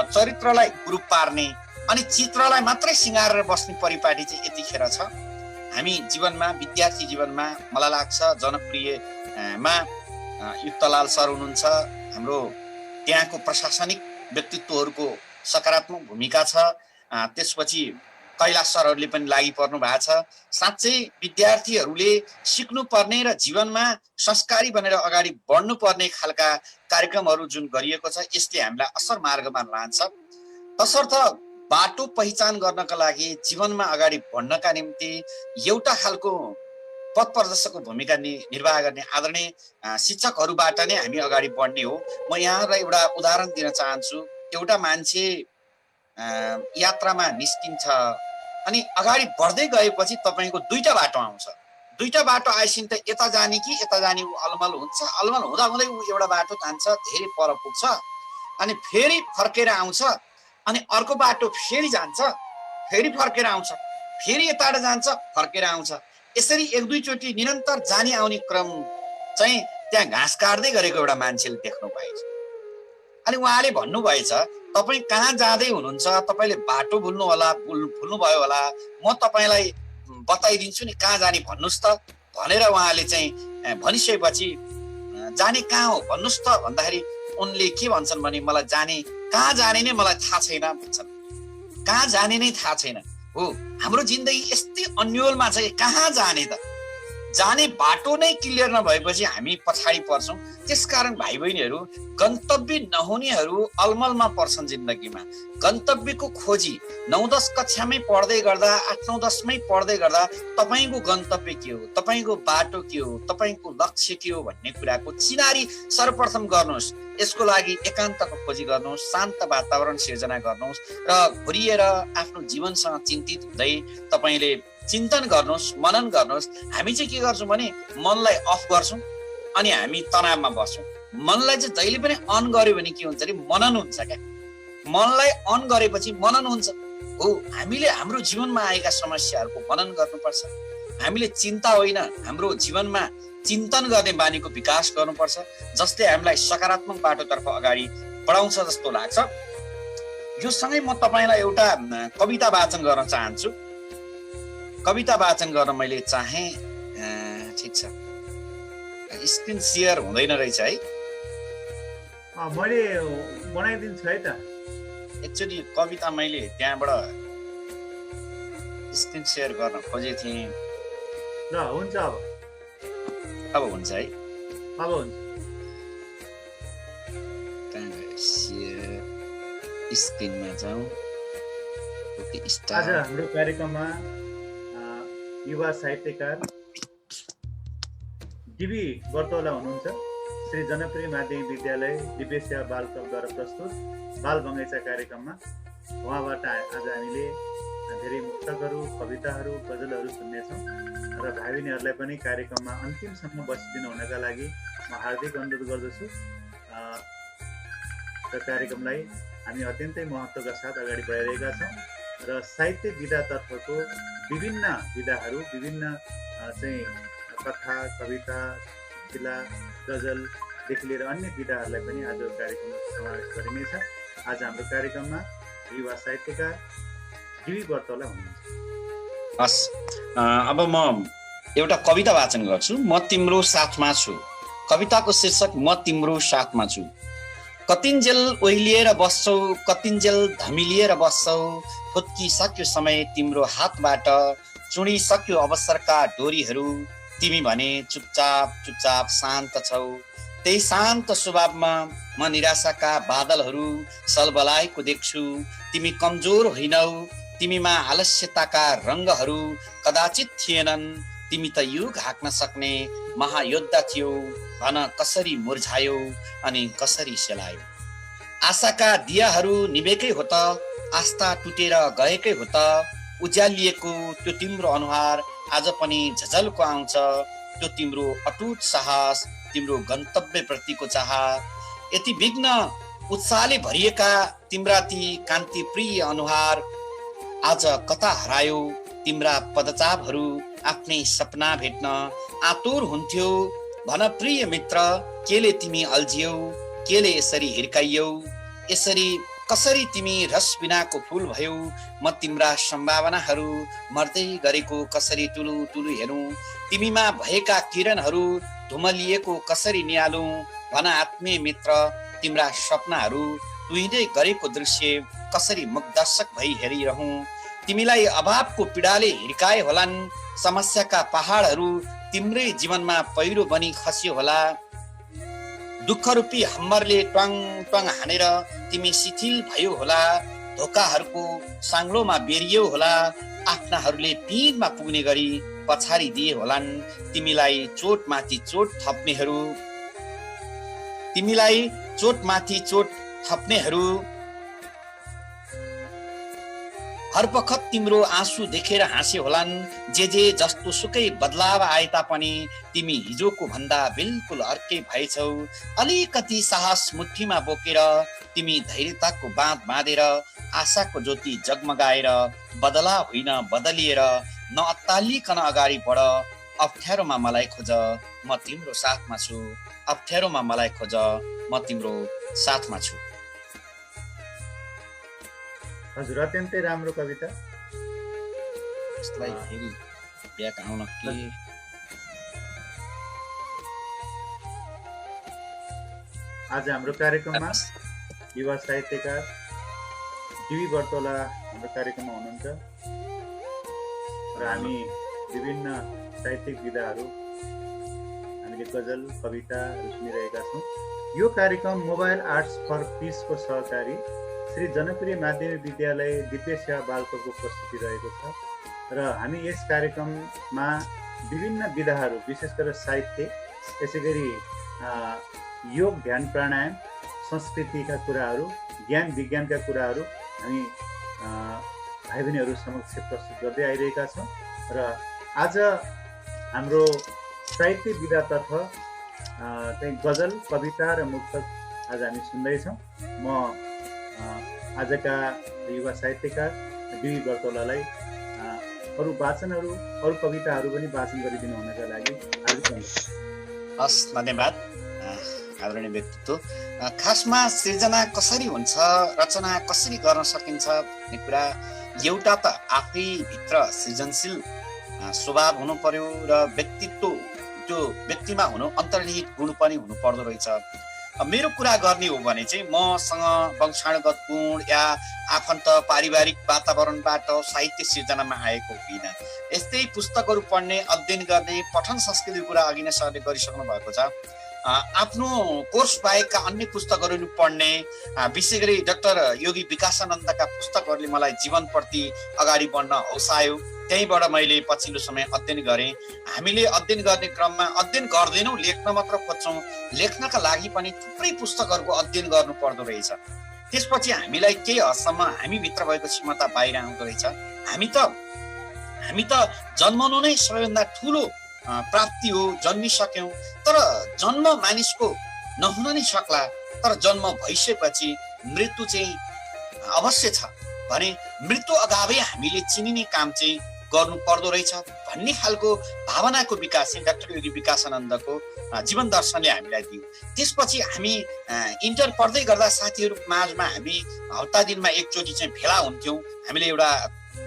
चरित्रलाई कुरूप पार्ने अनि चित्रलाई मात्रै सिँगारेर बस्ने परिपाटी चाहिँ यतिखेर छ। हामी जीवनमा, विद्यार्थी जीवनमा मलाई लाग्छ जनप्रियमा युक्तलाल सर हुनुहुन्छ। हाम्रो त्यहाँको प्रशासनिक व्यक्तित्वहरूको सकारात्मक भूमिका छ। त्यसपछि कैलाश सरहरूले पनि लागि पर्नु भएको छ। साँच्चै विद्यार्थीहरूले सिक्नुपर्ने र जीवनमा संस्कारी बनेर अगाडि बढ्नुपर्ने खालका कार्यक्रमहरू जुन गरिएको छ यसले हामीलाई असल मार्गमा लान्छ। तसर्थ बाटो पहिचान गर्नका लागि, जीवनमा अगाडि बढ्नका निम्ति एउटा खालको पथ प्रदर्शकको भूमिका निर्वाह गर्ने आदरणीय शिक्षकहरूबाट नै हामी अगाडि बढ्ने हो। म यहाँलाई एउटा उदाहरण दिन चाहन्छु। एउटा मान्छे यात्रामा निस्किन्छ अनि अगाडि बढ्दै गएपछि तपाईँको दुईटा बाटो आउँछ। दुईटा बाटो आएपछि त यता जाने कि यता जाने ऊ अलमल हुन्छ। अलमल हुँदा हुँदै ऊ एउटा बाटो जान्छ, धेरै पर पुग्छ, अनि फेरि फर्केर आउँछ, अनि अर्को बाटो फेरि जान्छ, फेरि फर्केर आउँछ, फेरि यताबाट जान्छ, फर्केर आउँछ। यसरी एक दुईचोटि निरन्तर जाने आउने क्रम चाहिँ त्यहाँ घाँस काट्दै गरेको एउटा मान्छेले देख्नु भएछ। अनि उहाँले भन्नुभएछ, तपाईँ कहाँ जाँदै हुनुहुन्छ, तपाईँले बाटो भुल्नुभयो होला, म तपाईँलाई बताइदिन्छु नि कहाँ जाने भन्नुहोस् त भनेर उहाँले चाहिँ भनिसकेपछि जाने कहाँ हो भन्नुहोस् त भन्दाखेरि उनले के भन्छन् भने मलाई कहाँ जाने नै मलाई थाहा छैन भन्छन्। कहाँ जाने नै थाहा छैन। हो, हाम्रो जिन्दगी यस्तै अन्योलमा छ। कहाँ जाने त? जाने बाटो नै क्लियर नभएपछि हामी पछाडि पर्छौँ। त्यसकारण भाइ बहिनीहरू, गन्तव्य नहुनेहरू अलमलमा पर्छन् जिन्दगीमा। गन्तव्यको खोजी 9-10 कक्षामै पढ्दै गर्दा, 8-9-10मै पढ्दै गर्दा तपाईँको गन्तव्य के हो, तपाईँको बाटो के हो, तपाईँको लक्ष्य के हो भन्ने कुराको चिनारी सर्वप्रथम गर्नुहोस्। यसको लागि एकान्तको खोजी गर्नुहोस्, शान्त वातावरण सिर्जना गर्नुहोस् र घुरिएर आफ्नो जीवनसँग चिन्तित हुँदै तपाईँले चिन्तन गर्नुहोस्, मनन गर्नुहोस्। हामी चाहिँ के गर्छौँ भने मनलाई अफ गर्छौँ अनि हामी तनावमा बस्छौँ। मनलाई चाहिँ जहिले पनि अन गर्यो भने के हुन्छ अरे मनन हुन्छ क्या। मनलाई अन गरेपछि मनन हुन्छ। हो, हामीले हाम्रो जीवनमा आएका समस्याहरूको मनन गर्नुपर्छ। हामीले चिन्ता होइन, हाम्रो जीवनमा चिन्तन गर्ने बानीको विकास गर्नुपर्छ, जसले हामीलाई सकारात्मक बाटोतर्फ अगाडि बढाउँछ जस्तो लाग्छ। यो सँगै म तपाईँलाई एउटा कविता वाचन गर्न चाहन्छु। कविता वाचन गर्न मैले चाहेँ। ठिक छ, स्क्रिन सेयर हुँदैन रहेछ है? मैले बनाइदिन्छु है त। एक्चुअली कविता मैले त्यहाँबाट स्क्रिन सेयर गर्न खोजेको थिएँ। ल हुन्छ, अब हुन्छ है? अब हुन्छ। स्क्रिनमा जाउँ। आज हाम्रो कार्यक्रममा युवा साहित्यकार डिबी बर्तौला हुनुहुन्छ। श्री जनप्रिय माध्यमिक विद्यालय दिपेशिया बाल क्लबद्वारा प्रस्तुत बाल बगैँचा कार्यक्रममा उहाँबाट आज हामीले धेरै मुक्तकहरू, कविताहरू, गजलहरू सुन्नेछौँ र भाइ बहिनीहरूलाई पनि कार्यक्रममा अन्तिमसम्म बसिदिनु हुनका लागि म हार्दिक अनुरोध गर्दछु। र कार्यक्रमलाई हामी अत्यन्तै महत्त्वका साथ अगाडि बढाइरहेका छौँ र साहित्य विधातर्फको विभिन्न विधाहरू, विभिन्न चाहिँ कथा, कविता, चुटकिला, गजलदेखि लिएर अन्य विधाहरूलाई पनि आज कार्यक्रममा समावेश गरिनेछ। आज हाम्रो कार्यक्रममा युवा साहित्यकार डिबी बर्तौला हुनुहुन्छ। हस्, अब म एउटा कविता वाचन गर्छु। म तिम्रो साथमा छु। कविताको शीर्षक म तिम्रो साथमा छु। कतिन्जेल ओइलिएर बस्छौ, कतिन्जेल धमिलिएर बस्छौ, फुत्किसक्यो समय तिम्रो हातबाट, चुडिसक्यो अवसरका डोरीहरू, तिमी भने चुपचाप चुपचाप शान्त छौ। त्यही शान्त स्वभावमा म निराशाका बादलहरू सलबलाएको देख्छु। तिमी कमजोर होइनौ, तिमीमा आलस्यताका रङ्गहरू कदाचित थिएनन्। तिमी त युग हाँक्न सक्ने महायोद्धा थियौ। भन कसरी मुर्झायौ अनि कसरी सेलायौ। आशाका दियाहरू निभेकै हो त, आस्था टुटेर गएकै हो त। उज्यालिएको त्यो तिम्रो अनुहार आज पनि झझल्को आउँछ। त्यो तिम्रो अटुट साहस, तिम्रो गन्तव्यप्रतिको चाह, यति विघ्न उत्साहले भरिएका तिम्रा ती कान्ति प्रिय अनुहार आज कता हरायो। तिम्रा पदचापहरू आफ्नै सपना भेट्न आतुर हुन्थ्यो। भन प्रिय मित्र, केले तिमी अल्झियौ, केले यसरी हिर्काइयौ, यसरी कसरी तिमी रस बिनाको फूल भयौ। म तिम्रा सम्भावनाहरू मर्दै गरेको कसरी टुलु टुलु हेरौँ। तिमीमा भएका किरणहरू धुमलिएको कसरी निहालौँ। भन आत्मीय मित्र, तिम्रा सपनाहरू तुहिँदै गरेको दृश्य कसरी मुग्दर्शक भई हेरिरहौँ। तिमीलाई अभावको पीडाले हिर्काए होलान्। समस्याका पहाडहरू तिम्रै जीवनमा पहिरो बनी खस्यो होला। दुःख रूपी हम्मरले ट्वाङ ट्वाङ हानेर तिमी शिथिल भयो होला। धोकाहरूको साङ्लोमा बेरियो होला। आफ्नाहरूले पिँधमा पुग्ने गरी पछाडि दिए होलान्। तिमीलाई चोटमाथि चोट थप्नेहरू, तिमीलाई चोटमाथि चोट थप्नेहरू हर बखत तिम्रो आँसु देखेर हाँसे होलान्। जे जस्तो सुकै बदलाव आए तापनि तिमी हिजोको भन्दा बिल्कुल अर्कै भएछौ। अलिकति साहस मुठीमा बोकेर तिमी धैर्यताको बाँध बाँधेर आशाको ज्योति जगमगाएर बदला होइन बदलिएर नअत्तालिकन अगाडि बढ। अप्ठ्यारोमा मलाई खोज, म तिम्रो साथमा छु। अप्ठ्यारोमा मलाई खोज, म तिम्रो साथमा छु। हजुर, अत्यन्तै राम्रो कविता। यसलाई फेरि ब्याक आउन के आज हाम्रो कार्यक्रममा युवा साहित्यकार डिबी बर्तौला हाम्रो कार्यक्रममा हुनुहुन्छ र हामी विभिन्न साहित्यिक विधाहरू, हामीले गजल, कविताहरू सुनिरहेका छौँ। यो कार्यक्रम मोबाइल आर्ट्स फर पिसको सहकारी श्री जनप्रिय माध्यमिक विद्यालय दिव्य सेवा बालकोको प्रस्तुति रहेको छ र हामी यस कार्यक्रममा विभिन्न विधाहरू, विशेष गरेर साहित्य, त्यसै गरी योग, ध्यान, प्राणायाम, संस्कृतिका कुराहरू, ज्ञान विज्ञानका कुराहरू हामी भाइ बहिनीहरू समक्ष प्रस्तुत गर्दै आइरहेका छौँ र आज हाम्रो साहित्य विधातर्फ चाहिँ गजल, कविता र मुक्तक आज हामी सुन्दैछौँ। म आजका युवा साहित्यकार डिबी बर्तौलालाई अरू वाचनहरू, अरू कविताहरू पनि वाचन गरिदिनु हुनका लागि हार्दिक धन्यवाद। हस्, धन्यवाद आदरणीय व्यक्तित्व। खासमा सृजना कसरी हुन्छ, रचना कसरी गर्न सकिन्छ भन्ने कुरा एउटा त आफै भित्र सृजनशील स्वभाव हुनु पर्यो र व्यक्तित्व त्यो व्यक्तिमा हुनु अन्तर्निहित गुण पनि हुनु पर्दो रहेछ। मेरो कुरा गर्ने हो भने चाहिँ मसँग वंशानुगत गुण या आफन्त पारिवारिक वातावरणबाट साहित्य सिर्जनामा आएको होइन। यस्तै पुस्तकहरू पढ्ने, अध्ययन गर्ने, पठन संस्कृतिको कुरा अघि नै सरले गरिसक्नु भएको छ। आफ्नो कोर्स बाहेकका अन्य पुस्तकहरू पढ्ने, विशेष गरी डाक्टर योगी विकासानन्दका पुस्तकहरूले मलाई जीवनप्रति अगाडि बढ्न हौसायो। त्यहीँबाट मैले पछिल्लो समय अध्ययन गरेँ। हामीले अध्ययन गर्ने क्रममा अध्ययन गर्दैनौँ, लेख्न मात्र खोज्छौँ। लेख्नका लागि पनि थुप्रै पुस्तकहरूको अध्ययन गर्नु पर्दो रहेछ। त्यसपछि हामीलाई केही हदसम्म हामीभित्र भएको क्षमता बाहिर आउँदो रहेछ। हामी त जन्मनु नै सबैभन्दा ठुलो प्राप्ति हो, जन्मिसक्यौं। तर जन्म मानिसको नहुन नै सक्ला, तर जन्म भइसकेपछि मृत्यु चाहिँ अवश्य छ भने मृत्यु अगावै हामीले चिनिने काम चाहिँ गर्नु पर्दो रहेछ भन्ने खालको भावनाको विकास चाहिँ डाक्टर योगी विकासानन्दको जीवन दर्शनले हामीलाई दियो। त्यसपछि हामी इन्टर पढ्दै गर्दा साथीहरू माझमा हामी हप्ता दिनमा एकचोटि चाहिँ भेला हुन्थ्यौँ। हामीले एउटा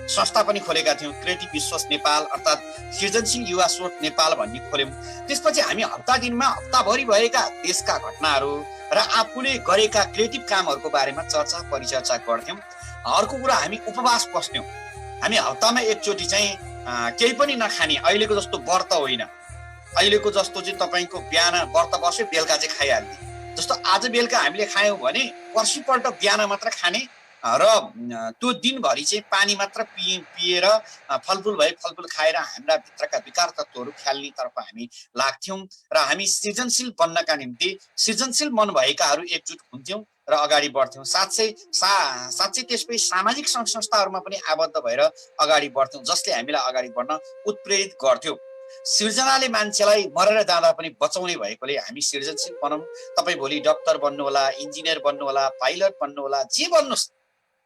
संस्था पनि खोलेका थियौँ, क्रिएटिभ विश्वास नेपाल अर्थात् सृजनशील युवा स्रोत नेपाल भन्ने खोल्यौँ। त्यसपछि हामी हप्ता दिनमा हप्ताभरि भएका देशका घटनाहरू र आफूले गरेका क्रिएटिभ कामहरूको बारेमा चर्चा परिचर्चा गर्थ्यौँ। अर्को कुरा, हामी उपवास बस्थ्यौँ। हामी हप्तामा एकचोटि चाहिँ केही पनि नखाने, अहिलेको जस्तो व्रत होइन। अहिलेको जस्तो चाहिँ तपाईँको बिहान व्रत बस्यो बेलुका चाहिँ खाइहाल्ने, जस्तो आज बेलुका हामीले खायौँ भने पर्सिपल्ट बिहान मात्र खाने र त्यो दिनभरि चाहिँ पानी मात्र पिएर फलफुल भए फलफुल खाएर हाम्रा भित्रका विकार तत्त्वहरू ख्याल्नेतर्फ हामी लाग्थ्यौँ र हामी सृजनशील बन्नका निम्ति सृजनशील मन भएकाहरू एकजुट हुन्थ्यौँ र अगाडि बढ्थ्यौँ। साँच्चै त्यसपछि सामाजिक सङ्घ संस्थाहरूमा पनि आबद्ध भएर अगाडि बढ्थ्यौँ, जसले हामीलाई अगाडि बढ्न उत्प्रेरित गर्थ्यो। सृजनाले मान्छेलाई मरेर जाँदा पनि बचाउने भएकोले हामी सृजनशील बनौँ। तपाईँ भोलि डक्टर बन्नुहोला, इन्जिनियर बन्नुहोला, पाइलट बन्नुहोला, जे बन्नुहोस्,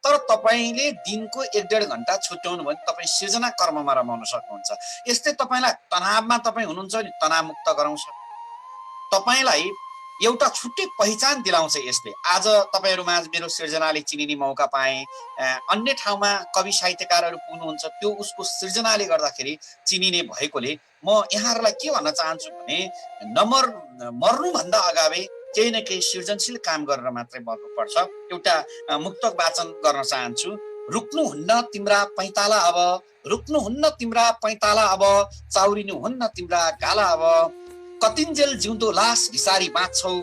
तर तपाईँले दिनको 1-1.5 घन्टा छुट्याउनु भने तपाईँ सृजना कर्ममा रमाउन सक्नुहुन्छ। यस्तै तपाईँलाई तनावमा तपाईँ हुनुहुन्छ नि, तनावमुक्त गराउँछ। तपाईँलाई एउटा छुट्टै पहिचान दिलाउँछ यसले। आज तपाईँहरू माझ मेरो सृजनाले चिनिने मौका पाएँ। अन्य ठाउँमा कवि साहित्यकारहरू पुग्नुहुन्छ, त्यो उसको सृजनाले गर्दाखेरि चिनिने भएकोले म यहाँहरूलाई के भन्न चाहन्छु भने मर्नुभन्दा अगावै केही न केही सृजनशील काम गरेर मात्रै मर्नुपर्छ। एउटा मुक्तक वाचन गर्न चाहन्छु। रुक्नुहुन्न तिम्रा पैताला अब, रुक्नुहुन्न तिम्रा पैताला अब, चाउरिनुहुन्न तिम्रा गाला अब, कतिन्जेल जिउँदो लास घिसारी बाँच्छौ,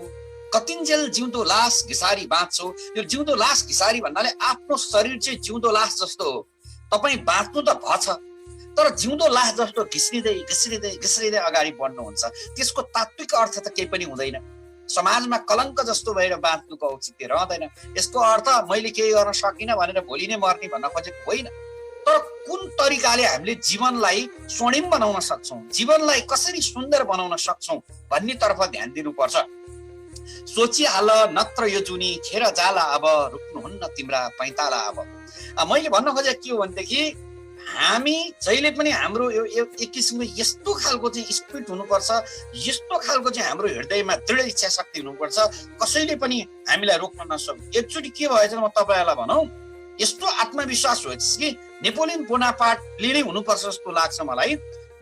कतिन्जेल जिउँदो लास घिसारी बाँच्छौ। यो जिउँदो लास घिसारी भन्नाले आफ्नो शरीर चाहिँ जिउँदो लास जस्तो हो। तपाईँ बाँच्नु त भछ, तर जिउँदो लास जस्तो घिस्रिँदै घिस्रिँदै घिस्रिँदै अगाडि बढ्नुहुन्छ। त्यसको तात्विक अर्थ त केही पनि हुँदैन। समाजमा कलङ्क जस्तो भएर बाँच्नुको औचित्य रहँदैन। यसको अर्थ मैले केही गर्न सकिनँ भनेर भोलि नै मर्ने भन्न खोजेको होइन। तर कुन तरिकाले हामीले जीवनलाई स्वर्णिम बनाउन सक्छौँ, जीवनलाई कसरी सुन्दर बनाउन सक्छौँ भन्नेतर्फ ध्यान दिनुपर्छ। सोचिहाल नत्र यो जुनी खेर जाला अब, रुक्नुहुन्न तिम्रा पैताला अब। मैले भन्न खोजेको के हो भनेदेखि हामी जहिले पनि हाम्रो एक किसिमको यस्तो खालको चाहिँ स्पिरिट हुनुपर्छ, यस्तो खालको चाहिँ हाम्रो हृदयमा दृढ इच्छा शक्ति हुनुपर्छ, कसैले पनि हामीलाई रोक्न नसक्नु। एकचोटि के भएछ म तपाईँहरूलाई भनौँ, यस्तो आत्मविश्वास हो कि नेपोलियन बोनापार्टले नै हुनुपर्छ जस्तो लाग्छ मलाई।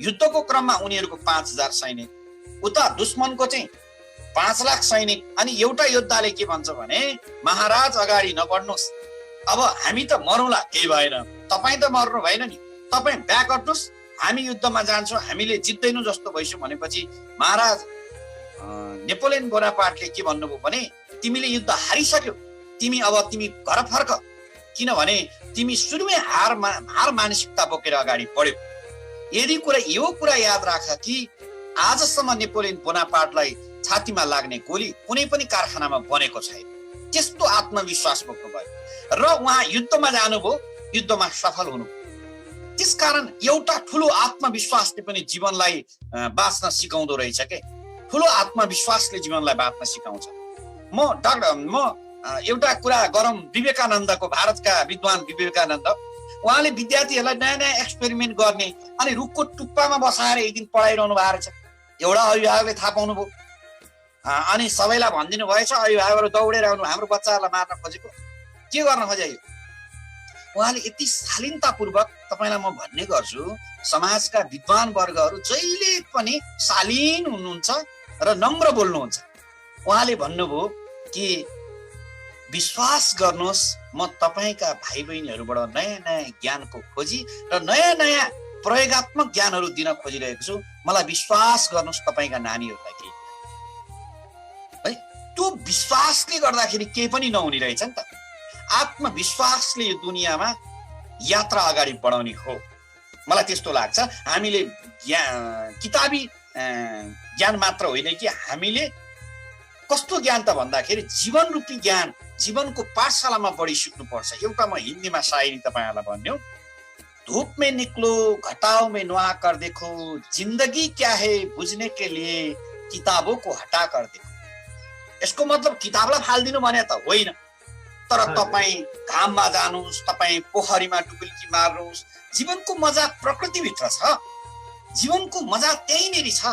युद्धको क्रममा उनीहरूको 5000 सैनिक, उता दुश्मनको चाहिँ 5 लाख सैनिक, अनि एउटा योद्धाले के भन्छ भने महाराज अगाडि नबढ्नुहोस्, अब हामी त मरौँला, केही भएन, तपाईँ त मर्नु भएन नि, तपाईँ ब्याक हट्नुहोस्, हामी युद्धमा जान्छौँ, हामीले जित्दैनौँ जस्तो भइसक्यो। भनेपछि महाराज नेपोलियन बोनापार्टले के भन्नुभयो भने तिमीले युद्ध हारिसक्यौ, तिमी घर फर्क, किनभने तिमी सुरुमै हार मानसिकता बोकेर अगाडि बढ्यौ। यो कुरा याद राख कि आजसम्म नेपोलियन बोनापार्टलाई छातीमा लाग्ने गोली कुनै पनि कारखानामा बनेको छैन। त्यस्तो आत्मविश्वास बोक्नु भयो र उहाँ युद्धमा जानुभयो, युद्धमा सफल हुनु। त्यसकारण एउटा ठुलो आत्मविश्वासले पनि जीवनलाई बाँच्न सिकाउँदो रहेछ के। ठुलो आत्मविश्वासले जीवनलाई बाँच्न सिकाउँछ। म एउटा कुरा गरौँ, विवेकानन्दको, भारतका विद्वान विवेकानन्द, उहाँले विद्यार्थीहरूलाई नयाँ नयाँ एक्सपेरिमेन्ट गर्ने अनि रुखको टुप्पामा बसाएर एक दिन पढाइरहनु भएको रहेछ। एउटा अभिभावकले थाहा पाउनुभयो अनि सबैलाई भनिदिनु भएछ, अभिभावकहरू दौडेर आउनु, हाम्रो बच्चाहरूलाई मार्न खोजेको, के गर्न खोजेको। उहाँले यति शालीनतापूर्वक, तपाईँलाई म भन्ने गर्छु, समाजका विद्वान वर्गहरू जहिले पनि शालीन हुनुहुन्छ र नम्र बोल्नुहुन्छ। उहाँले भन्नुभयो कि विश्वास गर्नुहोस्, म तपाईँका भाइ बहिनीहरूबाट नयाँ नयाँ ज्ञानको खोजी र नयाँ नयाँ प्रयोगात्मक ज्ञानहरू दिन खोजिरहेको छु, मलाई विश्वास गर्नुहोस् तपाईँका नानीहरूलाई केही है। त्यो विश्वासले गर्दाखेरि केही पनि नहुने रहेछ नि त। आत्मविश्वासले यो दुनियाँमा यात्रा अगाडि बढाउने हो, मलाई त्यस्तो लाग्छ। हामीले किताबी ज्ञान मात्र होइन कि हामीले कस्तो ज्ञान त भन्दाखेरि जीवन रूपी ज्ञान, जीवनको पाठशालामा बढी सिक्नुपर्छ। एउटा म हिन्दीमा सायरी तपाईँहरूलाई भन्यो, धूप में निकलो घटाओ में नुआ कर देखो, जिंदगी क्या है बुझ्ने के लिए किताबों को हटा कर देखो। यसको मतलब किताबलाई फाल्दिनु भने त होइन, तर तपाईँ घाममा जानुस्, तपाईँ पोखरीमा डुबुल्की मार्नुस्, जीवनको मजा प्रकृतिभित्र छ, जीवनको मजा त्यहीँनेरि छ।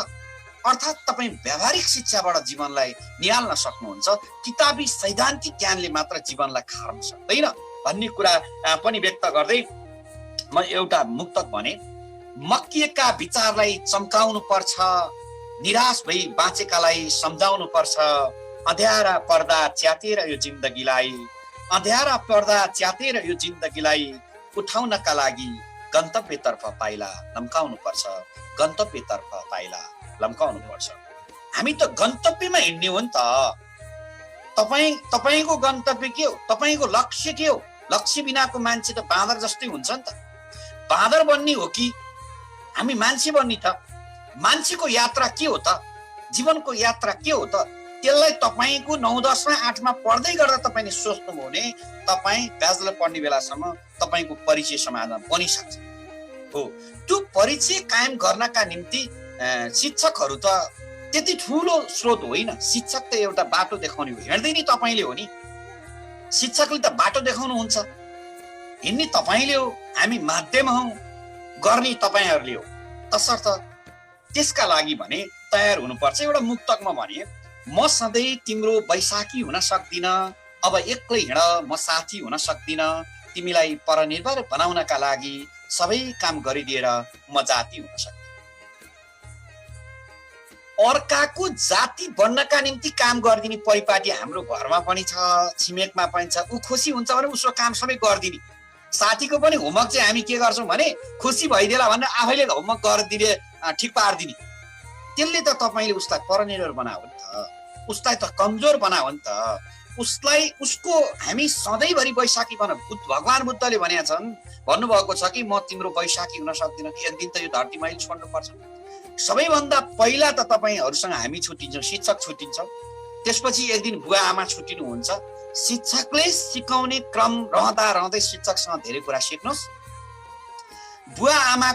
अर्थात् तपाईँ व्यावहारिक शिक्षाबाट जीवनलाई निहाल्न सक्नुहुन्छ, किताबी सैद्धान्तिक ज्ञानले मात्र जीवनलाई खार्न सक्दैन भन्ने कुरा पनि व्यक्त गर्दै म एउटा मुक्तक भने, मक्किएका विचारलाई चम्काउनु पर्छ, निराश भई बाँचेकालाई सम्झाउनु पर्छ, अँध्यारा पर्दा च्यातेर यो जिन्दगीलाई, अँध्यारा पर्दा च्यातेर यो जिन्दगीलाई उठाउनका लागि गन्तव्यतर्फ पाइला लम्काउनु पर्छ, गन्तव्यतर्फ पाइला लम्काउनु पर्छ। हामी त गन्तव्यमा हिँड्ने हो नि त। तपाईको गन्तव्य के हो, तपाईको लक्ष्य के हो? लक्ष्य बिनाको मान्छे त बाँदर जस्तै हुन्छ नि त। बाँदर बन्ने हो कि हामी मान्छे बन्ने त? मान्छेको यात्रा के हो त? जीवनको यात्रा के हो त? त्यसलाई तपाईको 9, 10 मा 8 मा पढ्दै गर्दा तपाईले सोच्नुभयो भने तपाईँ ब्याचलर पढ्ने बेलासम्म तपाईको परिचय समाधान बनिसक्छ। हो, त्यो परिचय कायम गर्नका निम्ति शिक्षकहरू त त्यति ठुलो स्रोत होइन। शिक्षक त एउटा बाटो देखाउने हो, हिँड्दै नि तपाईँले हो नि। शिक्षकले त बाटो देखाउनु हुन्छ, हिँड्ने तपाईँले हो, हामी माध्यम हौ, गर्ने तपाईँहरूले हो। तसर्थ त्यसका लागि भने तयार हुनुपर्छ। एउटा मुक्तकमा भने, म सधैँ तिम्रो बैशाखी हुन सक्दिन, अब एक्लै हिँड म साथी हुन सक्दिन, तिमीलाई परनिर्भर बनाउनका लागि सबै काम गरिदिएर म जाति हुन सक्दिन। अर्काको जाति बन्नका निम्ति काम गरिदिने परिपाटी हाम्रो घरमा पनि छ, छिमेकमा पनि छ। ऊ खुसी हुन्छ भने उसको काम सबै गरिदिने। साथीको पनि होमवर्क चाहिँ हामी के गर्छौँ भने, खुसी भइदिएला भनेर आफैले होमवर्क गरिदिने, ठिक पारिदिने। त्यसले त तपाईँले उसलाई परनिर्भर बनायो नि त, उसलाई त कमजोर बनायो नि त। उसलाई उसको हामी सधैँभरि बैशाखी बनाऊ। भगवान बुद्धले भनेका छन्, भन्नुभएको छ कि म तिम्रो बैशाखी हुन सक्दिनँ, एक दिन त यो धरती मैले छोड्नुपर्छ। सबैभन्दा पहिला त तपाईँहरूसँग हामी छुट्टिन्छौँ, शिक्षक छुट्टिन्छौँ, त्यसपछि एक दिन बुवा आमा छुट्टिनुहुन्छ। शिक्षकले सिकाउने क्रम रहँदा रहँदै शिक्षकसँग धेरै कुरा सिक्नुहोस्। बुवा आमा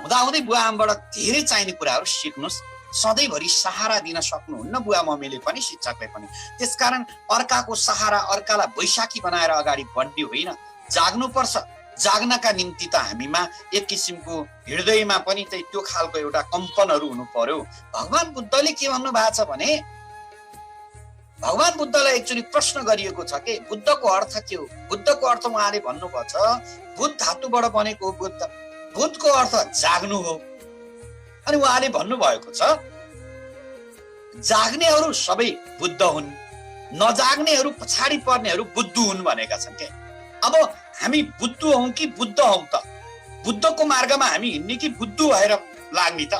हुँदाहुँदै बुवा आमाबाट धेरै चाहिने कुराहरू सिक्नुहोस्। सधैँभरि सहारा दिन सक्नुहुन्न बुवा मम्मीले पनि, शिक्षकले पनि। त्यसकारण अर्काको सहारा, अर्कालाई बैशाखी बनाएर अगाडि बढ्ने होइन, जाग्नुपर्छ। जाग्नका निम्ति त हामीमा एक किसिमको हृदयमा पनि त्यो खालको एउटा कम्पनहरू हुनु पर्यो। भगवान बुद्धले के भन्नु भएको छ भने, भगवान बुद्धलाई एक्चुअली प्रश्न गरिएको छ कि बुद्धको अर्थ के हो? बुद्धको अर्थ उहाँले भन्नुभएको छ, बुद्ध धातुबाट बनेको बुद्ध, बुद्धको अर्थ जाग्नु हो। अनि उहाँले भन्नुभएको छ, जाग्नेहरू सबै बुद्ध हुन्, नजाग्नेहरू पछाडि पर्नेहरू बुद्धु हुन् भनेका छन् के। अब हामी बुद्धु हौँ कि बुद्ध हौँ त? बुद्धको मार्गमा हामी हिँड्ने कि बुद्धु भएर लाग्ने त?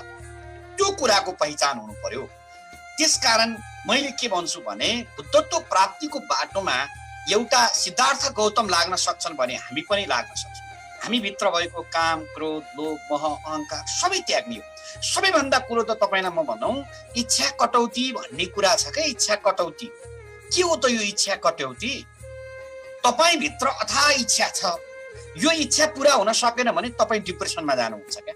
त्यो कुराको पहिचान हुनु पर्यो। त्यसकारण मैले के भन्छु भने, बुद्धत्व प्राप्तिको बाटोमा एउटा सिद्धार्थ गौतम लाग्न सक्छन् भने हामी पनि लाग्न सक्छौँ। हामी भित्र भएको काम, क्रोध, लोभ, मोह, अहंकार सबै त्याग्ने हो। सबैभन्दा कुरो त तपाईँलाई म भनौँ, इच्छा कटौती भन्ने कुरा छ क्या। इच्छा कटौती के हो त? यो इच्छा कटौती, तपाईँ भित्र अथाह इच्छा छ, यो इच्छा पूरा हुन सकेन भने तपाईँ डिप्रेसनमा जानुहुन्छ क्या।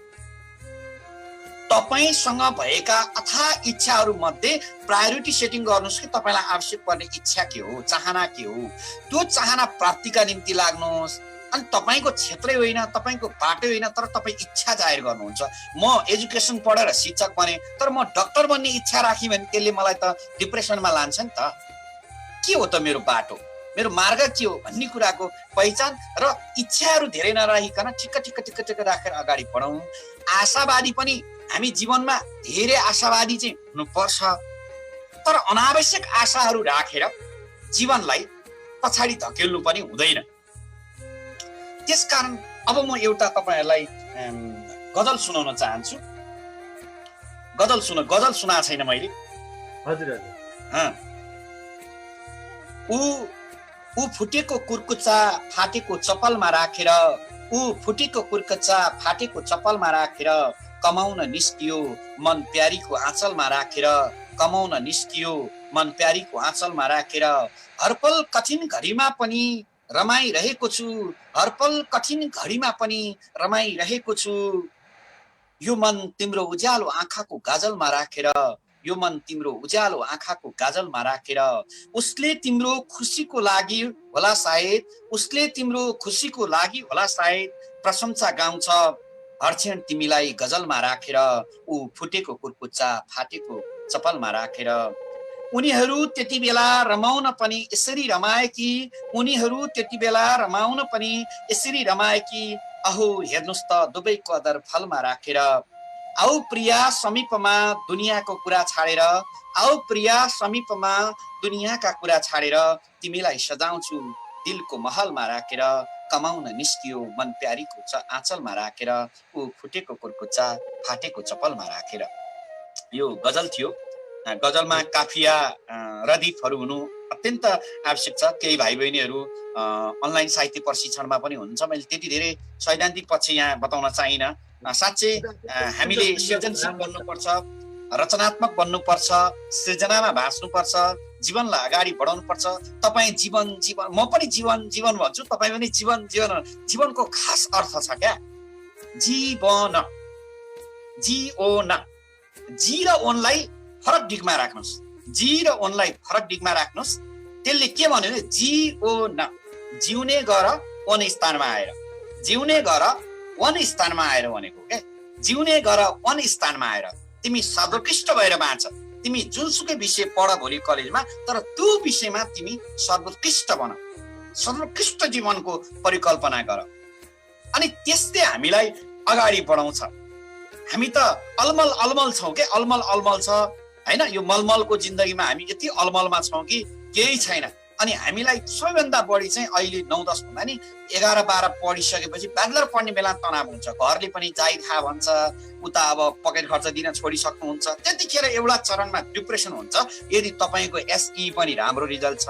तपाईसँग भएका अथाह इच्छाहरू मध्ये प्रायोरिटी सेटिङ गर्नुहोस् कि तपाईँलाई आवश्यक पर्ने इच्छा के हो, चाहना के हो। त्यो चाहना प्राप्तिका निम्ति लाग्नुहोस्। अनि तपाईँको क्षेत्रै होइन, तपाईँको बाटो होइन, तर तपाईँ इच्छा जाहेर गर्नुहुन्छ। म एजुकेसन पढेर शिक्षक बने, तर म डक्टर बन्ने इच्छा राखेँ भने त्यसले मलाई त डिप्रेसनमा लान्छ नि त। के हो त मेरो बाटो, मेरो मार्ग के हो भन्ने कुराको पहिचान र इच्छाहरू धेरै नराखिकन ठिक्क ठिक्क ठिक्क ठिक्क राखेर अगाडि बढौँ। आशावादी पनि, हामी जीवनमा धेरै आशावादी चाहिँ हुनुपर्छ, तर अनावश्यक आशाहरू राखेर जीवनलाई पछाडि धकेल्नु पनि हुँदैन। त्यसकारण अब म एउटा तपाईँहरूलाई गजल सुनाउन चाहन्छु। गजल सुनाएको छैन मैले? हजुर हजुर। ऊ फुटेको कुर्कुच्चा फाटेको चप्पलमा राखेर, ऊ फुटेको कुर्कुच्चा फाटेको चप्पलमा राखेर कमाउन निस्कियो मन प्यारीको आँचलमा राखेर, कमाउन निस्कियो मन प्यारीको आँचलमा राखेर। हरपल कठिन घडीमा पनि रमाइरहेको छु, हरपल कठिन घडीमा पनि रमाइरहेको छु। यो मन तिम्रो उज्यालो आँखाको गाजलमा राखेर, यो मन तिम्रो उज्यालो आँखाको गाजलमा राखेर, उसले तिम्रो खुसीको लागि होला सायद, उसले तिम्रो खुसीको लागि होला सायद प्रशंसा गाउँछ हरक्षण तिमीलाई गजलमा राखेर, ऊ फुटेको कुर्कुच्चा फाटेको चप्पलमा राखेर। उनीहरू त्यति बेला रमाउन पनि यसरी रमाए कि, उनीहरू त्यति बेला रमाउन पनि यसरी रमाए कि, अहो हेर्नुस् त दुवैको अदर फलमा राखेर। आऊ प्रिया समीपमा दुनियाँको कुरा छाडेर, आऊ प्रिया समीपमा दुनियाँका कुरा छाडेर, तिमीलाई सजाउँछु दिलको महलमा राखेर, कमाउन निस्कियो मन प्यारीको आँचलमा राखेर, ऊ फुटेको कुर्कुच्चा फाटेको चप्पलमा राखेर। यो गजल थियो। गजलमा काफिया रदिफहरू हुनु अत्यन्त आवश्यक छ। केही भाइ बहिनीहरू अनलाइन साहित्य प्रशिक्षणमा पनि हुनुहुन्छ, मैले त्यति धेरै सैद्धान्तिक पक्ष यहाँ बताउन चाहिनँ। साँच्चै हामीले सृजनशील बन्नुपर्छ, रचनात्मक बन्नुपर्छ, सृजनामा भाँच्नुपर्छ, जीवनलाई अगाडि बढाउनुपर्छ। तपाईँ जीवन जीवन, म पनि जीवन जीवन भन्छु, तपाईँ पनि जीवन जीवन। जीवनको खास अर्थ छ क्या, जीवन, जीओन, जी र ओनलाई फरक डिगमा राख्नुहोस्, जी र ओनलाई फरक डिगमा राख्नुहोस्। त्यसले के भन्यो भने जीओन, जिउने गर ओन स्थानमा आएर, जिउने गर वन स्थानमा आएर भनेको क्या, जिउने गर वन स्थानमा आएर। तिमी सर्वोत्कृष्ट भएर बाँच, तिमी जुनसुकै विषय पढ भोलि कलेजमा, तर त्यो विषयमा तिमी सर्वोत्कृष्ट बन, सर्वोत्कृष्ट जीवनको परिकल्पना गर। अनि त्यसले हामीलाई अगाडि बढाउँछ। हामी त अलमल अलमल छौँ के, अलमल अलमल छ होइन। यो मलमलको जिन्दगीमा हामी यति अलमलमा छौँ कि केही छैन। अनि हामीलाई सबैभन्दा बढी चाहिँ अहिले 9-10 भन्दा नि 11-12 पढिसकेपछि ब्याचलर पढ्ने बेला तनाव हुन्छ। घरले पनि जाइ खा भन्छ, उता अब पकेट खर्च दिन छोडिसक्नुहुन्छ। त्यतिखेर एउटा चरणमा डिप्रेसन हुन्छ। यदि तपाईँको एसई पनि राम्रो रिजल्ट छ,